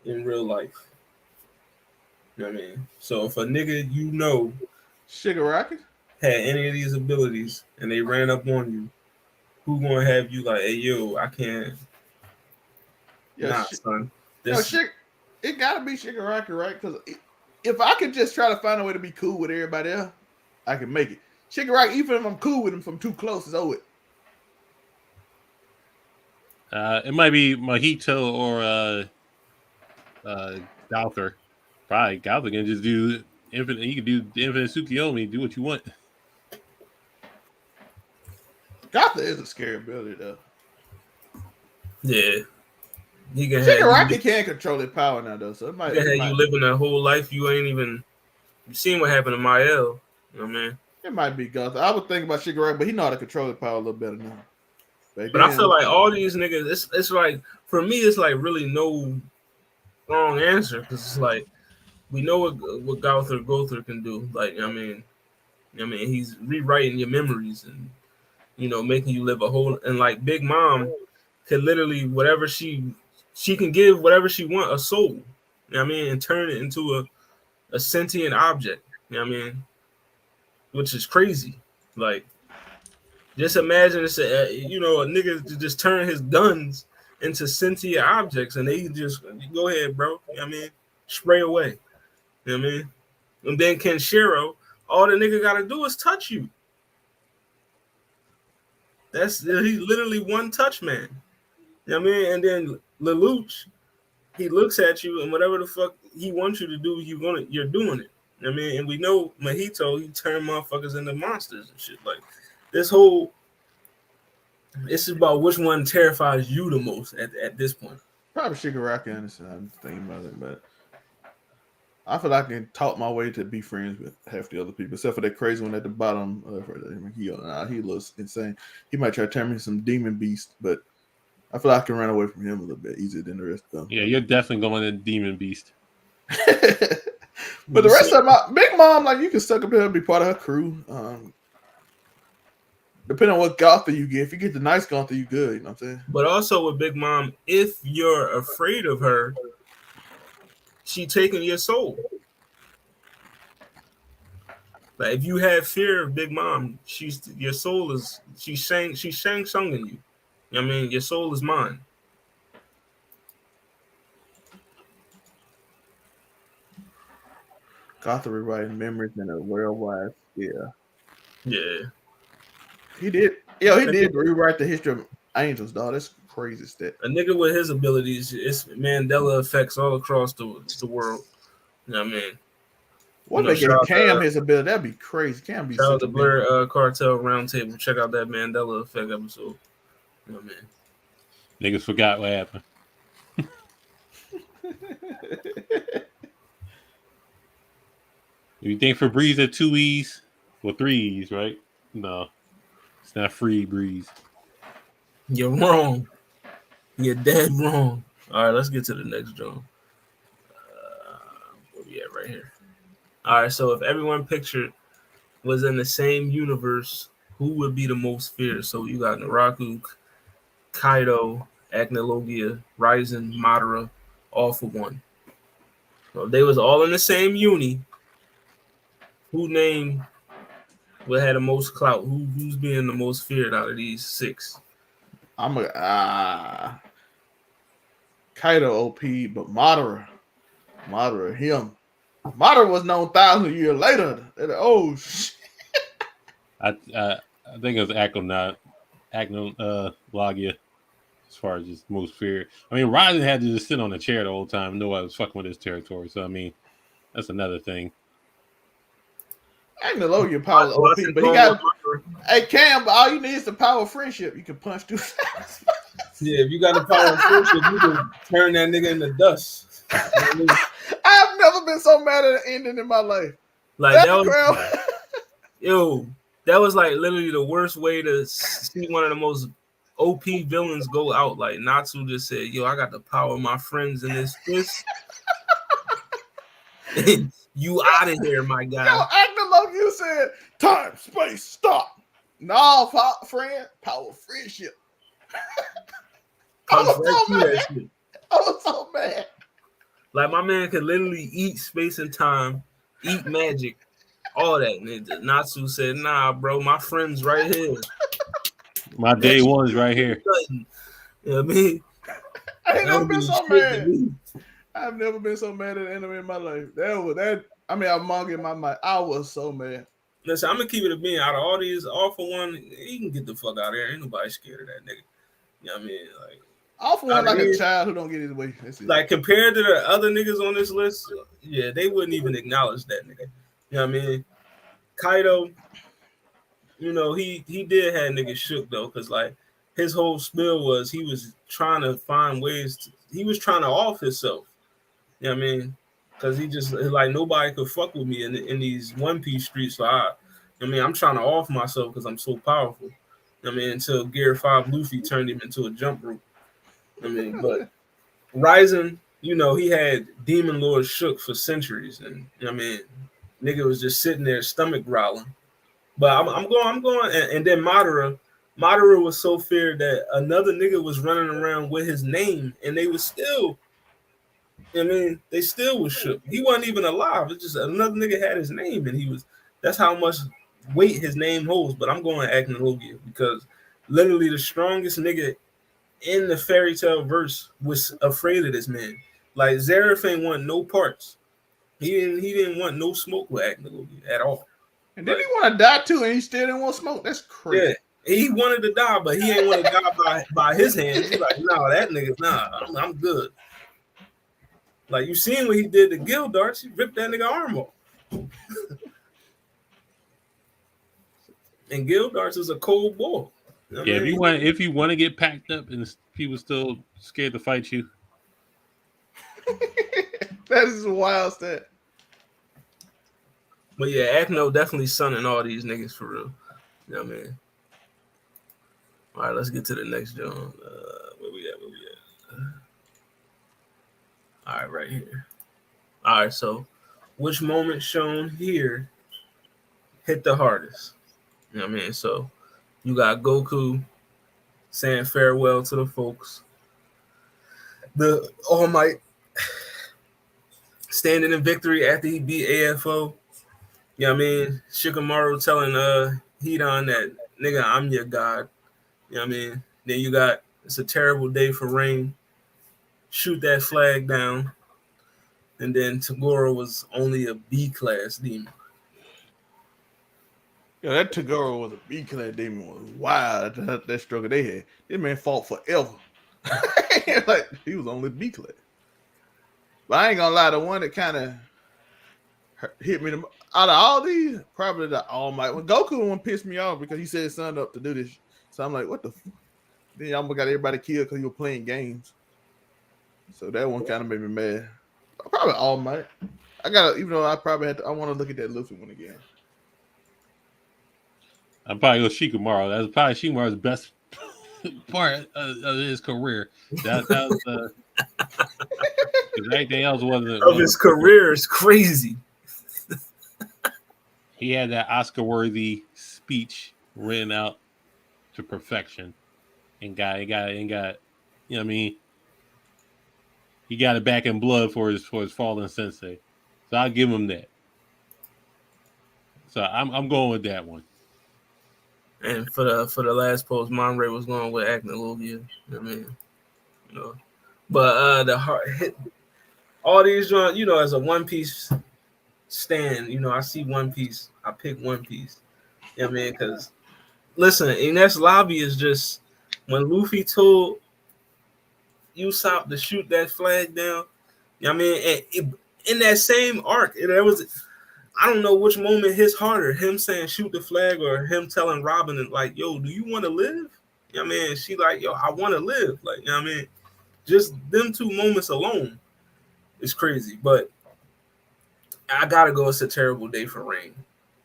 in real life? You know what I mean? So if a nigga you know Shigaraki? had any of these abilities and they ran up on you, who gonna have you like, hey yo, I can't. Yeah, son. It gotta be Shigaraki, right? Because if I could just try to find a way to be cool with everybody else, I can make it. Shigaraki, even if I'm cool with him from too close, is over it. It might be Mojito or Galther. Probably Galther can just do infinite. You can do the infinite Tsukiyomi. Do what you want. Galther is a scary ability, though. Yeah. Shigaraki can't control his power now, though. So it might. You living that whole life you ain't even. You seen what happened to Mael. You know what I mean? It might be Galther. I would think about Shigaraki, but he know how to control his power a little better now. But I feel like all these niggas, it's like, for me, it's like really no wrong answer. Because it's like, we know what Gother can do. Like, I mean, he's rewriting your memories and, making you live a whole, and like Big Mom can literally, whatever she can give whatever she want, a soul. You know what I mean? And turn it into a sentient object. You know what I mean? Which is crazy. Like, just imagine it's a nigga just turn his guns into sentient objects and they just go ahead, bro. You know what I mean? Spray away. You know what I mean? And then Kenshiro, all the nigga gotta do is touch you. He's literally one touch man. You know what I mean? And then Lelouch, he looks at you and whatever the fuck he wants you to do, you're doing it. You know what I mean? And we know Mojito, he turned motherfuckers into monsters and shit. Like, this is about which one terrifies you the most at this point. Probably Shigaraki, honestly. I'm thinking about it, but I feel like I can talk my way to be friends with half the other people, except for that crazy one at the bottom. He looks insane. He might try to turn me into some demon beast, but I feel like I can run away from him a little bit easier than the rest of them. Yeah, you're definitely going to demon beast. But the rest of my Big Mom, like, you can suck up here and be part of her crew. Depending on what Gotha you get. If you get the nice Gotha, you good. You know what I'm saying? But also with Big Mom, if you're afraid of her, she taking your soul. Like, if you have fear of Big Mom, she's Shang Tsunging you. You know what I mean? Your soul is mine. Gotha rewriting memories in a worldwide scale. Yeah. He did. Yeah, he did rewrite the history of angels, dog. That's crazy stuff. A nigga with his abilities, it's Mandela effects all across the world. You know what I mean? What they give Cam his ability? That'd be crazy. Cam be shout out the Blerd Cartel Roundtable. Check out that Mandela effect episode. You know what I mean? Niggas forgot what happened. You think Febreze at 2 E's? Well, 3 E's, right? No. It's not free breeze. You're wrong. You're dead wrong. All right, let's get to the next drum. Where we at right here? All right, so if everyone pictured was in the same universe, who would be the most feared? So you got Naraku, Kaido, Agnologia, Ryzen, Madara, all for one. Well, they was all in the same uni. Who named what had the most clout? Who's being the most feared out of these 6? I'm a Kaido OP, but Madara, him. Madara was known 1,000 years later. Oh shit! I think it was Acnologia as far as just most feared. I mean, Ryzen had to just sit on a chair the whole time. Nobody was fucking with his territory. So I mean, that's another thing. Agnologia power OP, but he got. Hey Cam, but all you need is the power of friendship. You can punch through. Yeah, if you got the power of friendship, you can turn that nigga into dust. You know what I mean? I've never been so mad at an ending in my life. Like that was, yo, that was like literally the worst way to see one of the most OP villains go out. Like Natsu just said, "Yo, I got the power of my friends in this fist." You out of here, my guy. Yo, acting like you said, time, space, stop. No, friend, power, friendship. I was so mad. Like my man could literally eat space and time, eat magic, all that. Natsu said, "Nah, bro, my friend's right here. My day one's right here." You know what I mean? I ain't never been so mad. I've never been so mad at an anime in my life. I mean, I'm manga in my mind. I was so mad. Listen, I'm gonna keep it a being. Out of all these, all for one, he can get the fuck out of here. Ain't nobody scared of that nigga. You know what I mean? Like, all for one, like a child who don't get his way. Like compared to the other niggas on this list, yeah, they wouldn't even acknowledge that nigga. You know what I mean? Kaido, you know, he did have niggas shook though, because like his whole spiel was he was trying to find ways he was trying to off himself. You know what I mean? Because he just like nobody could fuck with me in these One Piece streets. So I mean, I'm trying to off myself because I'm so powerful. I mean, until Gear 5 Luffy turned him into a jump rope. I mean, but Ryzen, you know, he had Demon Lord shook for centuries, and I mean, nigga was just sitting there, stomach growling. But I'm going, and then Madara was so feared that another nigga was running around with his name, and they was still. I mean, they still was shook. He wasn't even alive. It's just another nigga had his name, and he was. That's how much weight his name holds. But I'm going Acnologia because literally the strongest nigga in the fairy tale verse was afraid of this man. Like Zareth ain't want no parts. He didn't want no smoke with Acnologia at all. And then he want to die too, and he still didn't want smoke. That's crazy. Yeah, he wanted to die, but he ain't want to die by his hands. He's like, no, that nigga, nah, I'm good. Like you seen what he did to Gildarts, he ripped that nigga arm off. And Gildarts is a cold boy. You know yeah, if you want to get packed up and people still scared to fight you, that is a wild stat. But yeah, Acno definitely sunning all these niggas for real. You know what I mean? All right, let's get to the next John. Where we at? All right, right here. All right, so which moment shown here hit the hardest? You know what I mean? So you got Goku saying farewell to the folks. The All Might standing in victory after he beat AFO. You know what I mean? Shikamaru telling Hidan that, nigga, I'm your god. You know what I mean? Then you got, it's a terrible day for rain. Shoot that flag down. And then Tagoro was only a B-class demon. Yeah, that Tagoro was a B-class demon. Was wild. That struggle they had. This man fought forever. Like, he was only B-class. But I ain't gonna lie, the one that kind of hit me out of all these, probably the All Might. When Goku one pissed me off because he said his son up to do this. So I'm like, what the fuck? Then y'all got everybody killed because you were playing games. So that one kind of made me mad. Probably All Might. Even though I probably I want to look at that Luffy one again. I'm probably go Shikamaru. That's probably Shikamaru's best part of his career. That was everything else wasn't. Of his career is crazy. He had that Oscar-worthy speech written out to perfection, and got. You know what I mean? he got it back in blood for his fallen sensei. So I'll give him that. So I'm going with that one. And for the last post, Monray was going with Acnologia. I mean, you know, but the heart hit all these joints. You know, as a One Piece stand, you know, I see One Piece, I pick One Piece. Yeah, you know I mean, because listen, Ines Lobby is just when Luffy told Usopp to shoot that flag down. You know what I mean, and in that same arc, there was. I don't know which moment hits harder, him saying shoot the flag or him telling Robin and like, yo, do you want to live? You know what I mean? She like, yo, I want to live. Like, you know what I mean? Just them two moments alone is crazy. But I gotta go, it's a terrible day for Rain.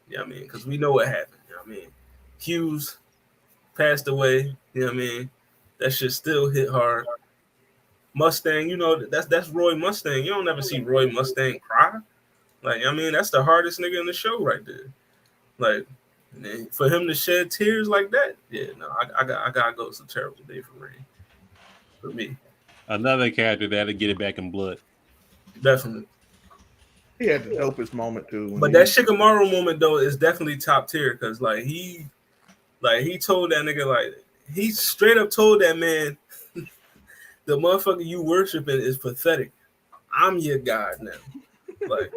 You know what I mean? Because we know what happened. You know what I mean? Hughes passed away, you know what I mean? That shit still hit hard. Mustang, you know, that's Roy Mustang. You don't ever see Roy Mustang cry. Like, I mean, that's the hardest nigga in the show right there. Like, for him to shed tears like that, yeah, no, I gotta go. It's a terrible day for Rain. For me. Another character that'll get it back in blood. Definitely. He had the dopest moment too. But that Shikamaru moment though is definitely top tier because like he told that nigga, like, he straight up told that man, the motherfucker you worshiping is pathetic. I'm your god now. Like,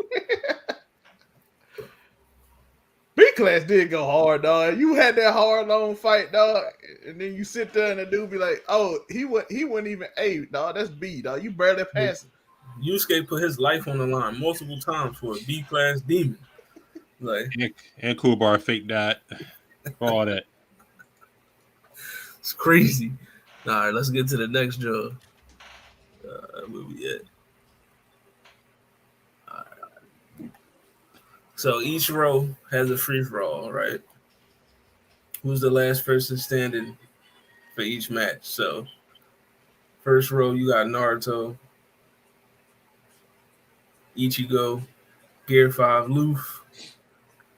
B-Class did go hard, dog. You had that hard long fight, dog, and then you sit there and the dude be like, "Oh, he wouldn't even A, dog. That's B, dog. You barely passed him." Yusuke put his life on the line multiple times for a B-class demon. Like, and Kubar fake died for all that. It's crazy. All right, let's get to the next job. Where we at? So each row has a free for all, right? Who's the last person standing for each match? So first row, you got Naruto, Ichigo, Gear 5, Luffy,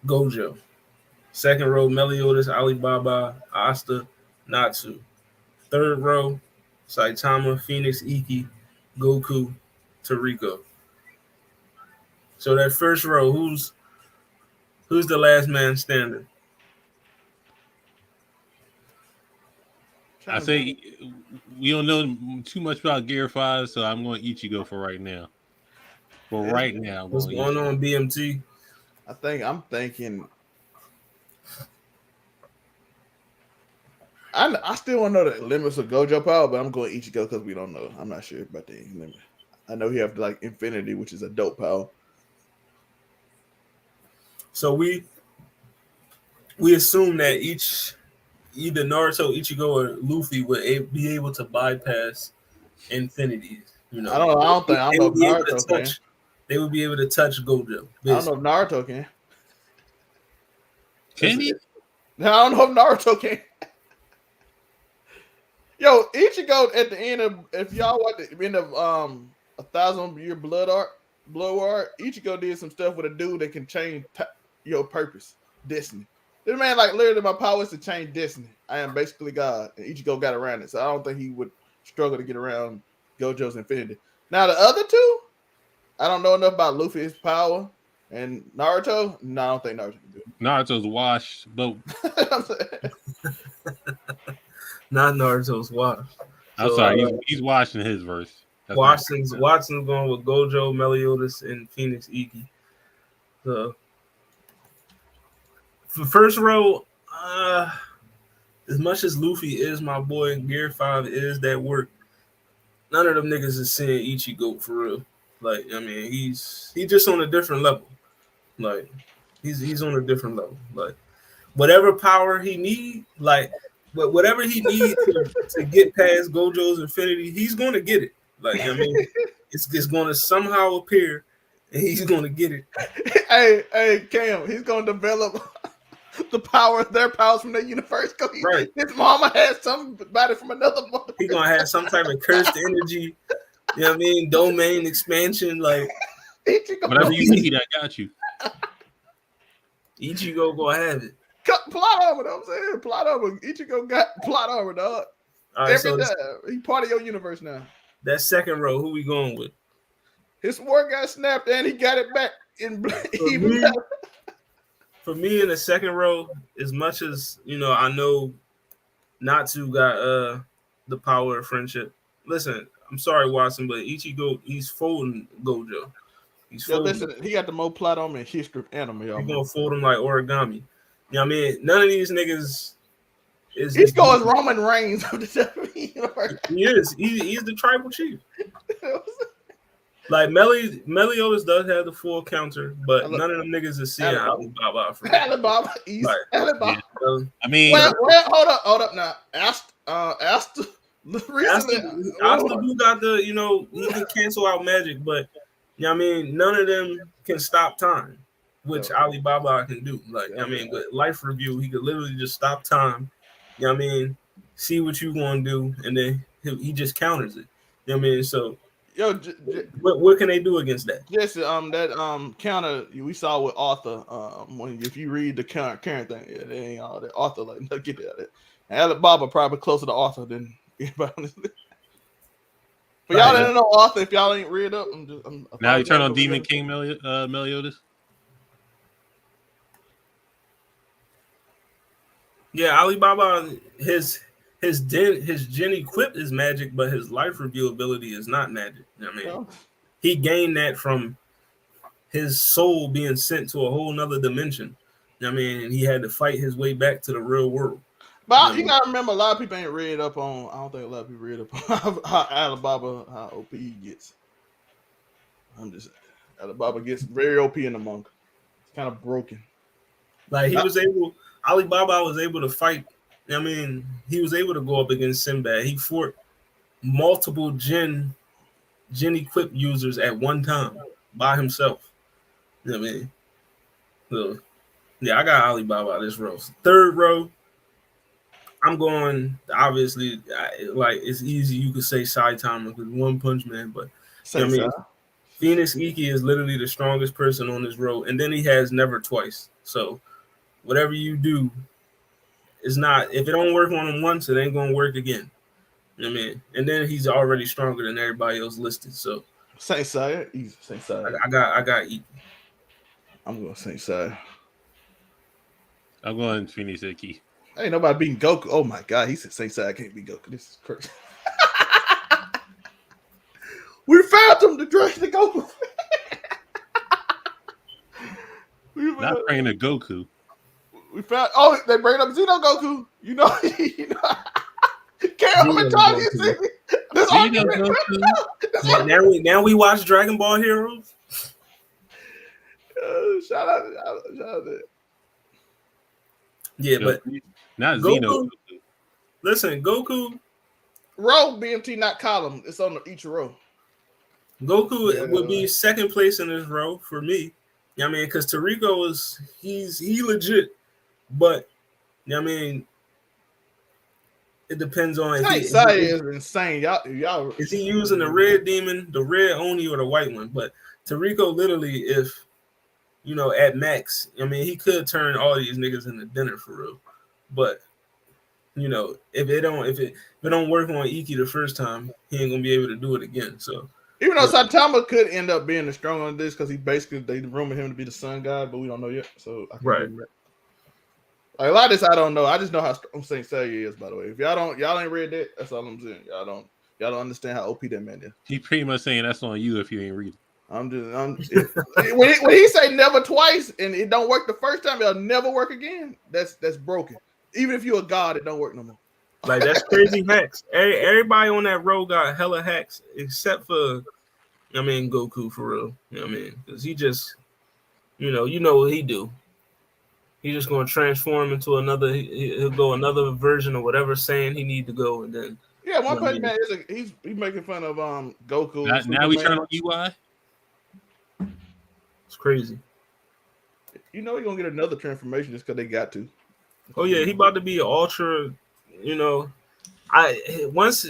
Gojo. Second row, Meliodas, Alibaba, Asta, Natsu. Third row, Saitama, Phoenix, Iki, Goku, Toriko. So that first row, who's the last man standing? I say we don't know too much about Gear 5, so I'm going Ichigo for right now. For right now, what's going on, BMT? I'm thinking. I still want to know the limits of Gojo power, but I'm going Ichigo because we don't know. I'm not sure about the limit. I know he have like Infinity, which is a dope power. So we assume that either Naruto, Ichigo, or Luffy would be able to bypass Infinity. You know, I don't know if Naruto can. They would be able to touch Gojo. Basically. I don't know if Naruto can. Can he? No, I don't know if Naruto can. Yo, Ichigo at the end of, if y'all watch the end of 1,000-year blood war, Ichigo did some stuff with a dude that can change your purpose, destiny. This man, like, literally, my power is to change destiny. I am basically God, and Ichigo got around it, so I don't think he would struggle to get around Gojo's Infinity. Now, the other two, I don't know enough about Luffy's power and Naruto. No, I don't think Naruto can do it. Naruto's washed, but not Naruto's washed. I'm sorry, he's washing his verse. Watson's going with Gojo, Meliodas, and Phoenix Iki. So for first row, as much as Luffy is my boy, Gear 5 is that work. None of them niggas is seeing Ichigo for real. Like, I mean, he's just on a different level. Like, he's on a different level. Like, whatever power he need, like, whatever he needs to get past Gojo's Infinity, he's going to get it. Like, I mean, it's going to somehow appear, and he's going to get it. Hey, Cam, he's going to develop their powers from their universe. Right. His mama has somebody from another mother. He's going to have some type of cursed energy. You know what I mean? Domain expansion, like whatever you need, I got you. Ichigo gonna have it. Plot armor, though, I'm saying. Plot armor. Ichigo got plot armor, dog. Right, every time. He's part of your universe now. that second row, who we going with? His sword got snapped and he got it back in even. For me, in the second row, as much as I know Natsu got the power of friendship. Listen, I'm sorry, Watson, but he's folding Gojo. He's folding. Listen, he got the most plot on in history of anime. He's gonna fold him like origami. You know what I mean? None of these niggas he's going Roman Reigns of the WWE universe. He is. He's the tribal chief. Like Meliodas does have the full counter, but none of them niggas is seeing Alibaba. Alibaba, East, Alibaba. Yeah. I mean, hold up now. Asta recently, Asta do got the he can cancel out magic, but I mean none of them can stop time, which Alibaba can do. Like with life review, he could literally just stop time. You know what I mean? See what you gonna do, and then he just counters it. You know what I mean? So. What can they do against that? Yes, that counter we saw with Arthur. If you read the current thing, they ain't all that. Arthur like no, get out of it. Alibaba probably closer to Arthur than anybody. But y'all didn't know Arthur if y'all ain't read up. Now you turn on Demon King Meliodas. Yeah, Alibaba his gen equip is magic, but his life review ability is not magic. You know what I mean? He gained that from his soul being sent to a whole nother dimension. You know what I mean? And he had to fight his way back to the real world. But you gotta remember, a lot of people ain't read up on. I don't think a lot of people read up on how Alibaba, how OP he gets. Alibaba gets very OP in the manga. It's kind of broken. Like Alibaba was able to fight. I mean, he was able to go up against Sinbad. He fought multiple gen equip users at one time by himself. You know what I mean? So, yeah, I got Alibaba this row. Third row, I'm going, obviously, it's easy. You could say Saitama because One Punch Man, but Phoenix Iki is literally the strongest person on this row. And then he has Never Twice. So, whatever you do, it's not, if it don't work on him once, it ain't gonna work again. You know what I mean? And then he's already stronger than everybody else listed. So Saint Seiya, easy. Saint Seiya. I got Iki. I'm going Saint Seiya. I'm going Phoenix Iki. Ain't nobody beating Goku. Oh my god, he said Saint Seiya can't beat Goku. This is crazy. We found him to dress the Goku. Not praying to Goku. We found. Oh, they bring up Xeno Goku. You know. Can't Mitani see me. Now we watch Dragon Ball Heroes. Shout out to. Yeah, but not Goku, Xeno. Listen, Goku. Row BMT, not column. It's on each row. Goku would be second place in this row for me. You know what I mean? Because Toriko he legit. But, you know what I mean, it depends on if he is insane. Y'all is he using the red demon, the red Oni, or the white one? But Toriko literally, if at max, I mean, he could turn all these niggas into dinner for real. But if it don't work on Iki the first time, he ain't gonna be able to do it again. So even though Saitama could end up being the strong on this because they rumored him to be the sun god, but we don't know yet. So right. Like a lot of this I don't know. I just know how strong Saint Seiya is, by the way. If y'all ain't read that, that's all I'm saying. Y'all don't understand how OP that man is. He pretty much saying that's on you if you ain't read it. When he say never twice and it don't work the first time, it'll never work again. That's broken. Even if you're a god, it don't work no more. Like that's crazy hacks. Everybody on that row got hella hacks except for Goku for real. You know what I mean? Because he just you know what he do. He's just going to transform into another. He'll go another version of whatever saying he need to go, and then One Punch Man he's making fun of Goku. Now we turn on UI. It's crazy. He's gonna get another transformation just because they got to. Oh yeah, he about to be an ultra. Once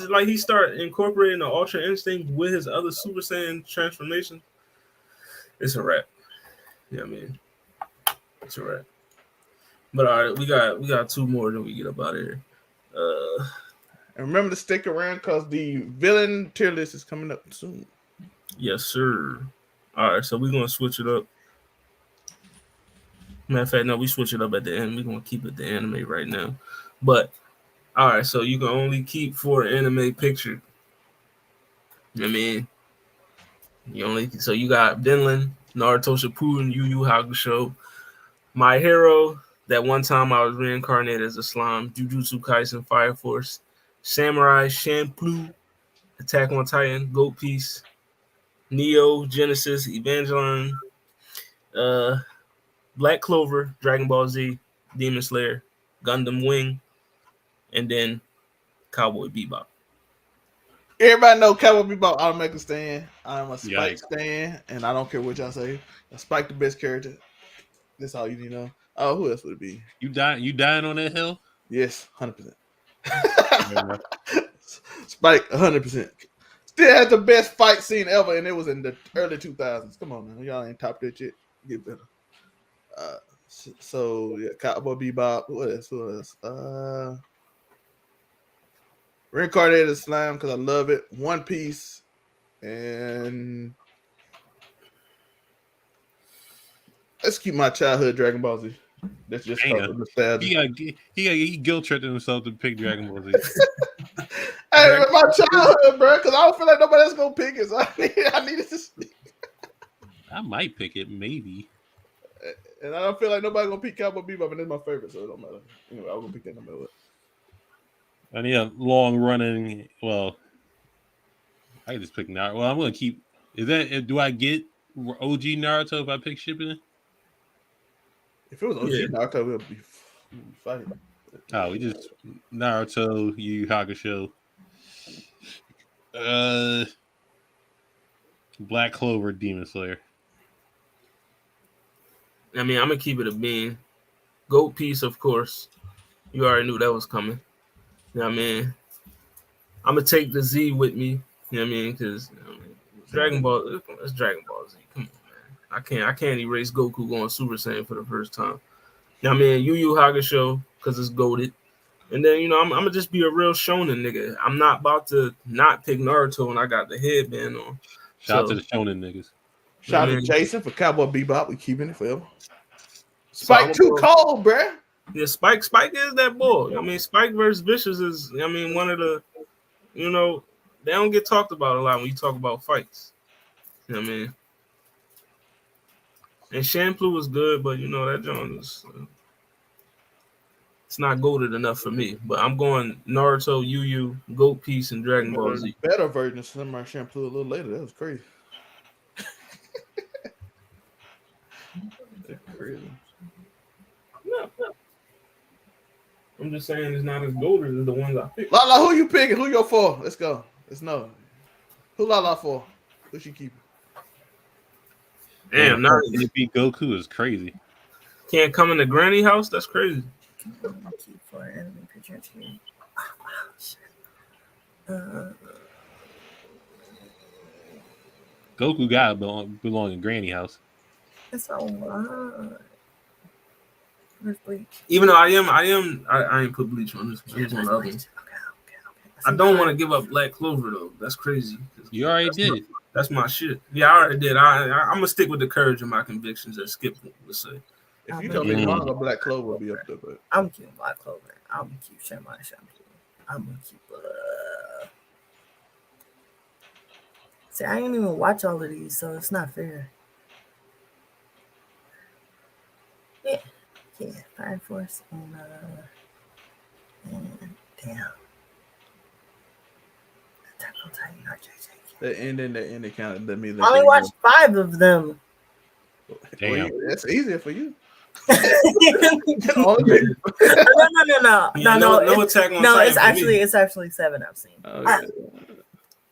like he start incorporating the Ultra Instinct with his other Super Saiyan transformation, it's a wrap. You know what I mean? It's a wrap. But all right, we got two more, then we get up out of here. And remember to stick around because the villain tier list is coming up soon. Yes, sir. All right, so we're gonna switch it up. Matter of fact, no, we switch it up at the end. We're gonna keep it the anime right now. But all right, so you can only keep 4 anime pictured. I mean, you got Vinland, Naruto Shippuden, Yu Yu Hakusho, My Hero. That one time I was reincarnated as a slime, Jujutsu Kaisen Fire Force, Samurai Champloo, Attack on Titan, Goat Piece, Neo, Genesis, Evangelion, uh, Black Clover, Dragon Ball Z, Demon Slayer, Gundam Wing, and then Cowboy Bebop. Everybody know Cowboy Bebop automatically stand. I'm a Spike Yikes. stand, and I don't care what y'all say. Spike the best character. That's all you need to know. Oh, who else would it be? You dying on that hill? Yes, 100%. Spike, 100%. Still had the best fight scene ever, and it was in the early 2000s. Come on, man. Y'all ain't top that shit. Get better. So yeah, Cowboy Bebop. What else? Reincarnated Slime because I love it. One Piece, and let's keep my childhood Dragon Ball Z. That's just nostalgia. He guilt tripped himself to pick Dragon Ball Z. Hey, my childhood, bro, because I don't feel like nobody else gonna pick it. So I needed to see. I might pick it, maybe. And I don't feel like nobody gonna pick Cowboy Bebop, and it's my favorite, so it don't matter. Anyway, I'm gonna pick that no matter what. I need a long running. Well, I can just pick Naruto. Well, I'm gonna keep. Do I get OG Naruto if I pick Shippuden? If it was OG Naruto, we'll be fighting. Oh, we just Naruto, Yu Yu Hakusho, Black Clover, Demon Slayer. I mean, I'm gonna keep it a bean. Goat Piece, of course. You already knew that was coming. You know what I mean? I'm gonna take the Z with me. You know what I mean? Because Dragon Ball, it's Dragon Ball Z. Come on, man. I can't erase Goku going Super Saiyan for the first time. You know what I mean? Yu Yu Hakusho because it's goated. And then I'm gonna just be a real shonen nigga. I'm not about to not pick Naruto when I got the headband on. Shout out to the shonen niggas. Shout out to Jason for Cowboy Bebop. We keeping it forever. Spike too cold, bruh. Yeah, Spike is that boy. I mean, Spike versus Vicious is, one of the, they don't get talked about a lot when you talk about fights. You know what I mean? And Shampoo was good, but that John is, it's not goated enough for me. But I'm going Naruto, Yu Yu, Goat Piece, and Dragon Ball Z. Better version of Samurai Shampoo a little later. That was crazy. That's crazy. No. I'm just saying it's not as goated as the ones I picked. Lala, who you picking? Who your for? Let's go. Let's know. Who Lala for? Who she keeping? Damn, not to beat Goku is crazy. Can't come in the granny house? That's crazy. Keep for enemy picture too. Goku gotta belong in Granny house. That's a lot. Where's Bleach? Even though I ain't put Bleach on this one. Here's one of them. Okay. I don't want to give up Black Clover though. That's crazy. You already did. That's my shit. Yeah, I already did. I'm gonna stick with the courage of my convictions, as Skip would say. If you tell me manga, Black Clover will be up there, but I'm keeping Black Clover. I'm gonna keep Samurai Shampoo. I'm gonna keep. See, I didn't even watch all of these, so it's not fair. Yeah, Fire Force and damn. Attack on Titan, RJJ. the ending kind of let me. I only watched 5 of them. Damn, that's easier for you. No. No Attack on No, Titan. it's actually 7 I've seen. Okay.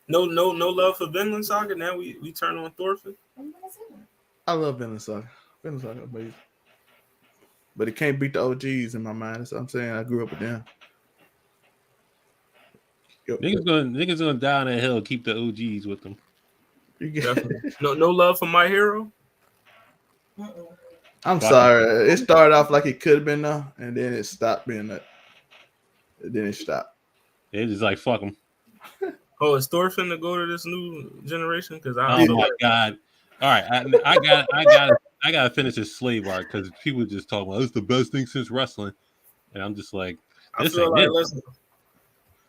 No love for Vinland Saga. Now we turn on Thorfinn. I love Vinland Saga. Vinland Saga amazing. But it can't beat the OGs in my mind. That's what I'm saying. I grew up with them. niggas gonna die on that hill. Keep the OGs with them. No love for My Hero. I'm sorry. It started off like it could have been and then it stopped being that. And then it stopped. They just like fuck them. Oh, is Thor finna go to this new generation? Because Oh my god! All right, I gotta finish this slave arc because people just talking about it's the best thing since wrestling, and I'm just like, I this feel ain't like it. listen,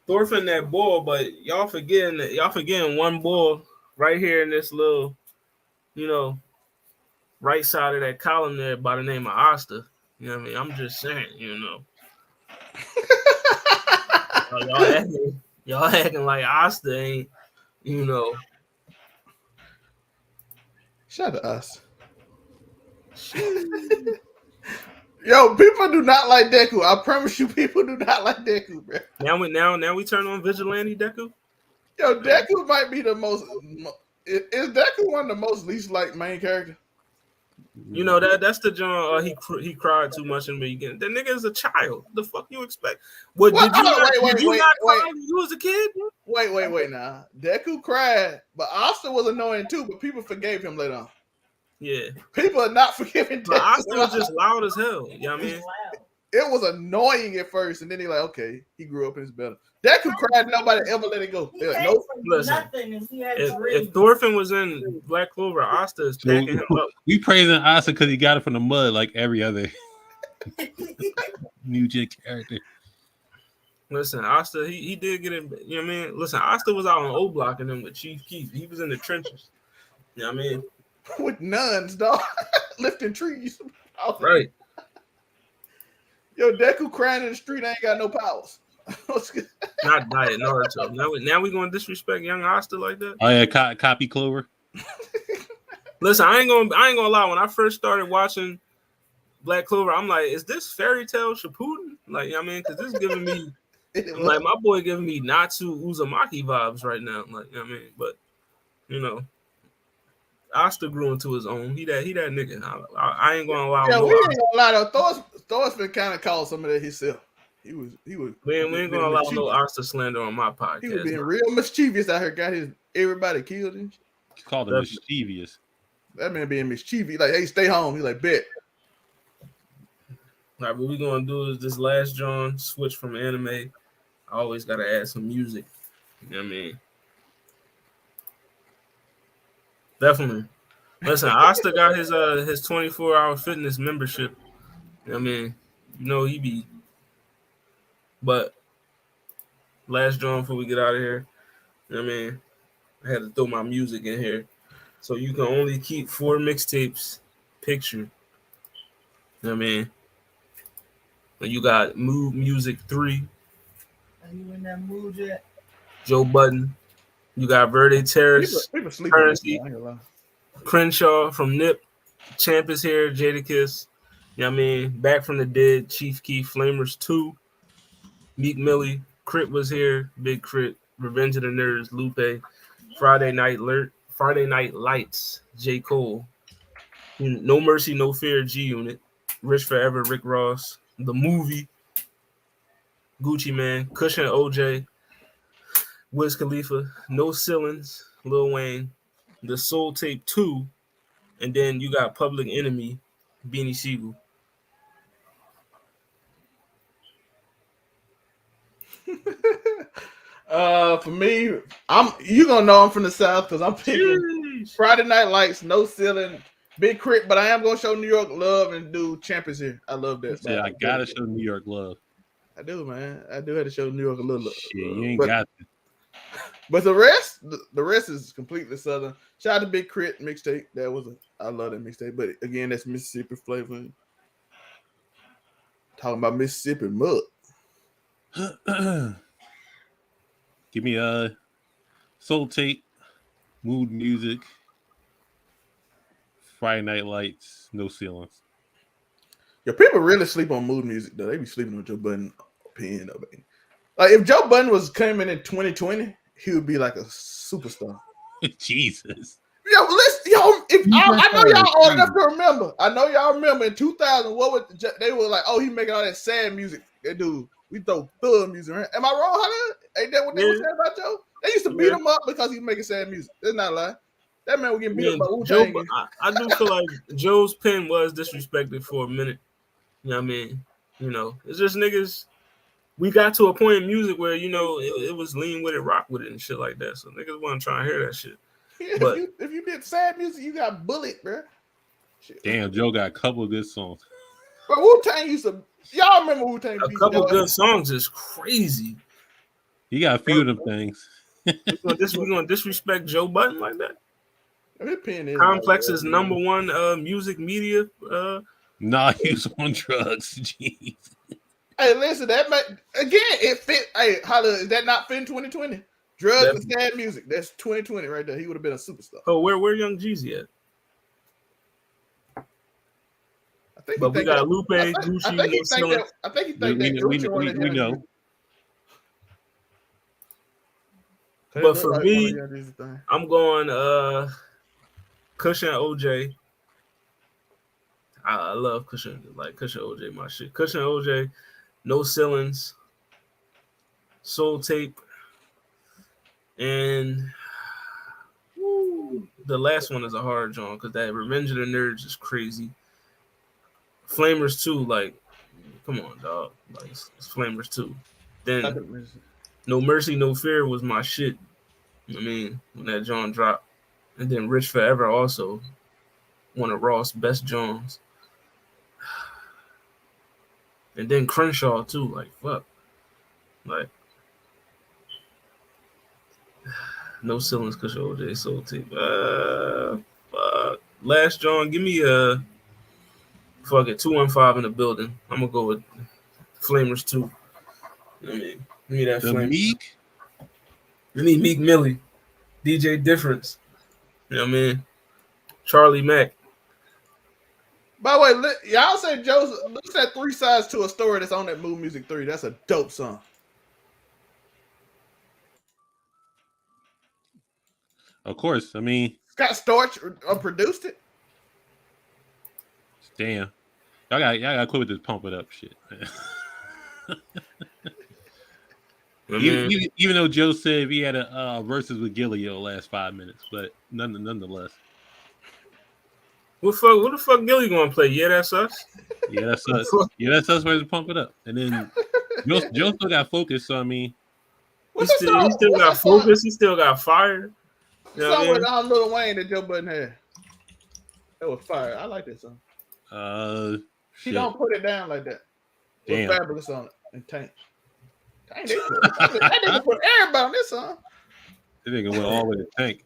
Thor finna that ball, but y'all forgetting one ball right here in this little, right side of that column there by the name of Asta. You know what I mean? I'm just saying, y'all acting like Asta ain't, Shout out to us. Yo, people do not like Deku. I promise you, people do not like Deku, bro. Now we turn on Vigilante Deku. Yo, Deku might be the most. Is Deku one of the most least liked main characters? That's the John. He cried too much in the beginning. That nigga is a child. The fuck you expect? What did you not cry when you was a kid? Wait now. Deku cried, but Asta was annoying too. But people forgave him later on. Yeah, people are not forgiving Deku. But Asta was just loud as hell. You know what I mean? It was annoying at first, and then he like, okay, he grew up and it's better. Deku cried, nobody ever let it go. Nope. Listen, if Thorfinn was in Black Clover, Asta is packing him up. We praising Asta because he got it from the mud like every other new gen character. Listen, Asta, he did get it. You know what I mean? Listen, Asta was out on O Block and them with Chief Keef. He was in the trenches. You know what I mean? With nuns, dog. Lifting trees. Right. Yo, Deku crying in the street ain't got no powers. Not Diet Naruto. Now we gonna disrespect young Asta like that? Oh yeah, copy Clover. Listen, I ain't gonna lie. When I first started watching Black Clover, I'm like, is this Fairy Tail Shippuden? Like, you know what I mean? Because this is giving me like my boy giving me Natsu Uzumaki vibes right now. Like, you know what I mean? But Asta grew into his own. He that nigga. I ain't gonna allow. Yeah, we ain't gonna lie though. Thor's been kind of called some of that himself. He was. We ain't gonna allow no Asta slander on my podcast. He was being real mischievous out here. Got everybody killed him. He called him mischievous. That man being mischievous. Like, hey, stay home. He like, bet. All right, what we gonna do is this last John switch from anime. I always gotta add some music. You know what I mean? Definitely. Listen, Asta got his 24-hour fitness membership. You know what I mean? He be. But last John before we get out of here, you know what I mean? I had to throw my music in here. So you can only keep 4 mixtapes picture. You know what I mean? And you got Mood Music 3. Are you in that mood yet? Joe Budden. You got Verde Terrace. People sleep Currency. Crenshaw from Nip. Champ is here. Jadakiss. You know what I mean? Back from the Dead. Chief Keef. Flamers 2. Meek Millie. Crit was here. Big Crit. Revenge of the Nerds. Lupe. Friday Night Lights. J. Cole. No Mercy, No Fear. G Unit. Rich Forever. Rick Ross. The Movie. Gucci Man. Cushion OJ. Wiz Khalifa. No Ceilings. Lil Wayne. The Soul Tape 2. And then you got Public Enemy. Beanie Siegel. For me, you gonna know I'm from the South because I'm picking Friday Night Lights, No Ceiling, Big Crit, but I am gonna show New York love and do Champ is here. I love that. Yeah, I gotta show New York love. I do, man. I do have to show New York a little love. Shit, you ain't got to. But the rest is completely Southern. Shout out to Big Crit mixtape. I love that mixtape. But again, that's Mississippi flavor. Talking about Mississippi mud. Give me Soul Tape, Mood Music, Friday Night Lights, No Ceilings. Yeah, people really sleep on Mood Music though. They be sleeping on Joe Budden opinion of it. Like if Joe Budden was coming in 2020, he would be like a superstar. Jesus. Yo, listen, I know y'all old enough to remember. I know y'all remember in 2000, they were like, oh, he making all that sad music. That dude, we throw thug music. Right? Am I wrong, Holly? Ain't that what they were saying about Joe? They used to beat him up because he was making sad music. That's not a lie. That man was getting beat up by Wu-Tang. I do feel like Joe's pen was disrespected for a minute. You know what I mean? It's just niggas. we got to a point in music where it was lean with it, rock with it, and shit like that. So niggas wasn't trying to hear that shit. But if you did sad music, you got bullied, bro. Shit. Damn, Joe got a couple of good songs. But Wu-Tang used to. Y'all remember Wu-Tang? A couple good songs is crazy. He got a few of them things. We gonna disrespect Joe Budden like that? His pen is Complex's number one music media. Nah, he was on drugs. Jeez. Hey, listen, it fit. Hey, HollyHood, is that not fit in 2020? Drugs and sad music. That's 2020 right there. He would have been a superstar. Oh, where Young Jeezy at? But we got Lupe, Gucci. I think he think that. We know. But for me, I'm going Cushion OJ. I love Cushion, like Cushion OJ, my shit. Cushion OJ, No Ceilings, Soul Tape, and the last one is a hard joint because that Revenge of the Nerds is crazy. Flamers 2, like, come on, dog. Like, it's Flamers 2. Then No Mercy, No Fear was my shit. I mean, when that joint dropped. And then Rich Forever also, one of Ross' best Johns. And then Crenshaw too, like fuck. Like No Ceilings, Cushion OJ, Soul Tape. Fuck. Last John, give me a fuck it, 215 in the building. I'm gonna go with Flamers 2. I mean, give me that The Meek. You need Meek Millie, DJ Difference. You know what I mean? Charlie Mack. By the way, y'all say Joe's looks at 3 sides to a story that's on that Mood Music 3. That's a dope song. Of course. I mean, Scott Storch produced it. Damn. Y'all got quit with this pump it up shit. Even though Joe said he had a versus with Gillio last 5 minutes, but nonetheless. What the fuck Gilly gonna play? Yeah, that's us. Yeah, that's us. Yeah, that's us ready to pump it up. And then Joe still got focus, so I mean. He still got focus, he still got fire. You know song with Lil Wayne that Joe Budden had. That was fire. I like that song. He don't put it down like that. Damn. With Fabulous on it and Tank. That nigga put everybody on this song. That nigga went all the way to Tank.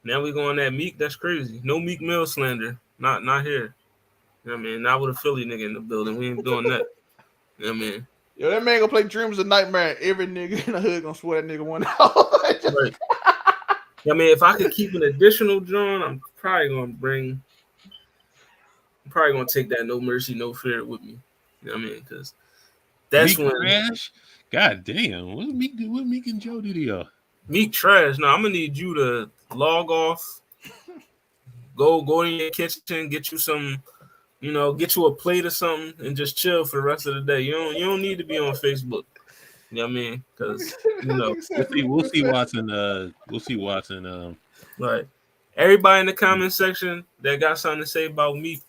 Now we going that Meek. That's crazy. No Meek Mill slander. Not here. You know what I mean? Not with a Philly nigga in the building. We ain't doing that. You know what I mean? Yo, that man gonna play Dreams of Nightmare. Every nigga in the hood gonna swear that nigga one out. Right. I mean, if I could keep an additional drawing, I'm probably gonna take that No Mercy, No Fear with me. You know what I mean? Because that's Meek when trash. God damn, what Meek and Joe do to y'all? Meek trash. No, I'm gonna need you to log off, go in your kitchen, get you some, get you a plate or something, and just chill for the rest of the day. You don't need to be on Facebook. You know what I mean? Because we'll see Watson. Right. Everybody in the comment section that got something to say about Meek,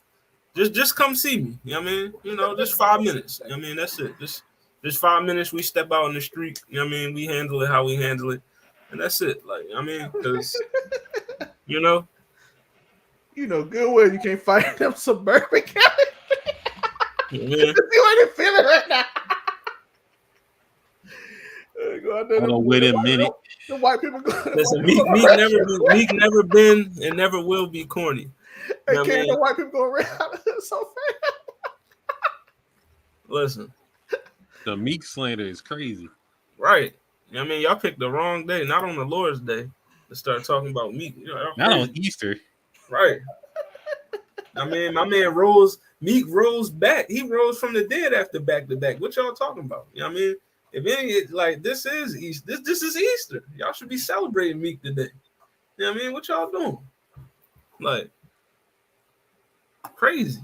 just come see me. You know what I mean? Just 5 minutes. You know what I mean? That's it. Just 5 minutes. We step out in the street. You know what I mean? We handle it how we handle it. And that's it. Like, I mean, because, you know good well you can't fight them suburban counties. Yeah. You ain't feeling right now. I'm gonna wait a minute. The white people go. Listen, Meek never been and never will be corny. You know can't the white people go around so fast. Listen, the Meek slander is crazy. Right. You know what I mean? Y'all picked the wrong day, not on the Lord's Day, to start talking about Meek. Not on Easter. Right. I mean, my man Meek rose back. He rose from the dead after back-to-back. What y'all talking about? You know what I mean? If any, like, this is Easter. This is Easter. Y'all should be celebrating Meek today. You know what I mean? What y'all doing? Like, crazy.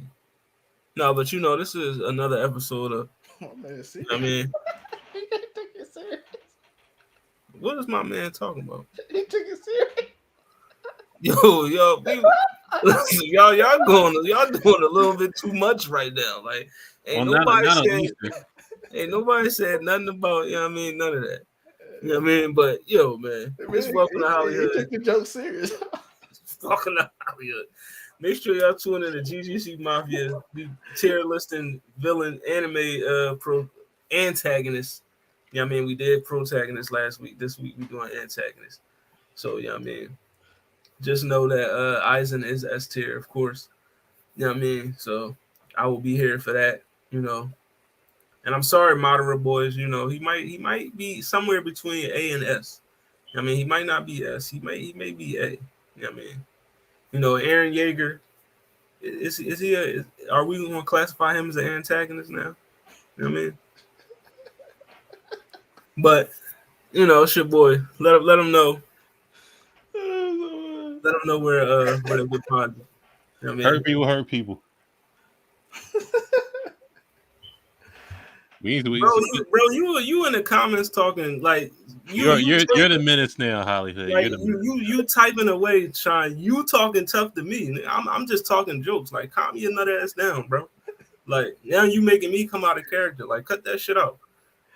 No, but this is another episode of, I mean, what is my man talking about? He took it serious. Yo, y'all doing a little bit too much right now. Like, ain't nobody saying. Ain't nobody said nothing about, you know what I mean, none of that. You know what I mean? But yo, man, it's welcome to He HollyHood. took the joke serious. Welcome to HollyHood. Make sure y'all tune in to GGC Mafia, the tier listing villain anime antagonists. You know what I mean? We did protagonists last week. This week we doing antagonists. So, you know what I mean? Just know that Eisen is S tier, of course. You know what I mean? So I will be here for that, you know. And I'm sorry, Moderate boys, you know, he might be somewhere between A and S. I mean, he might not be S. He may be A. You know what I mean? You know, Aaron Yeager, is he are we going to classify him as an antagonist now? You know what I mean? But, you know, it's your boy. Let him know. Let him know where the good pod. You know what I mean? Hurt people. We Bro, you in the comments talking like you're the menace now, HollyHood. Like you typing away, trying you talking tough to me. I'm just talking jokes. Like, calm your nut ass down, bro. Like, now you making me come out of character. Like, cut that shit out.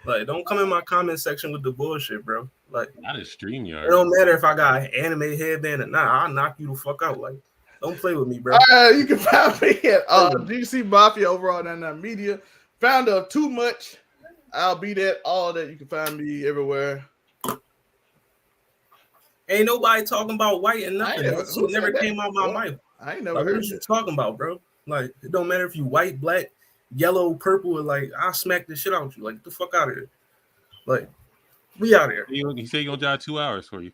Like, don't come in my comment section with the bullshit, bro. Like, not a StreamYard. It don't matter if I got an anime headband or not. I'll knock you the fuck out. Like, don't play with me, bro. You can find me at GC Mafia overall and media. Founder of Too Much. I'll be that. All that. You can find me everywhere. Ain't nobody talking about white and nothing. That shit never came out my mouth. I ain't never like, heard what you talking about, bro? Like, it don't matter if you white, black, yellow, purple, or like, I'll smack the shit out of you. Like, get the fuck out of here. Like, we out here. He said he gonna drive 2 hours for you.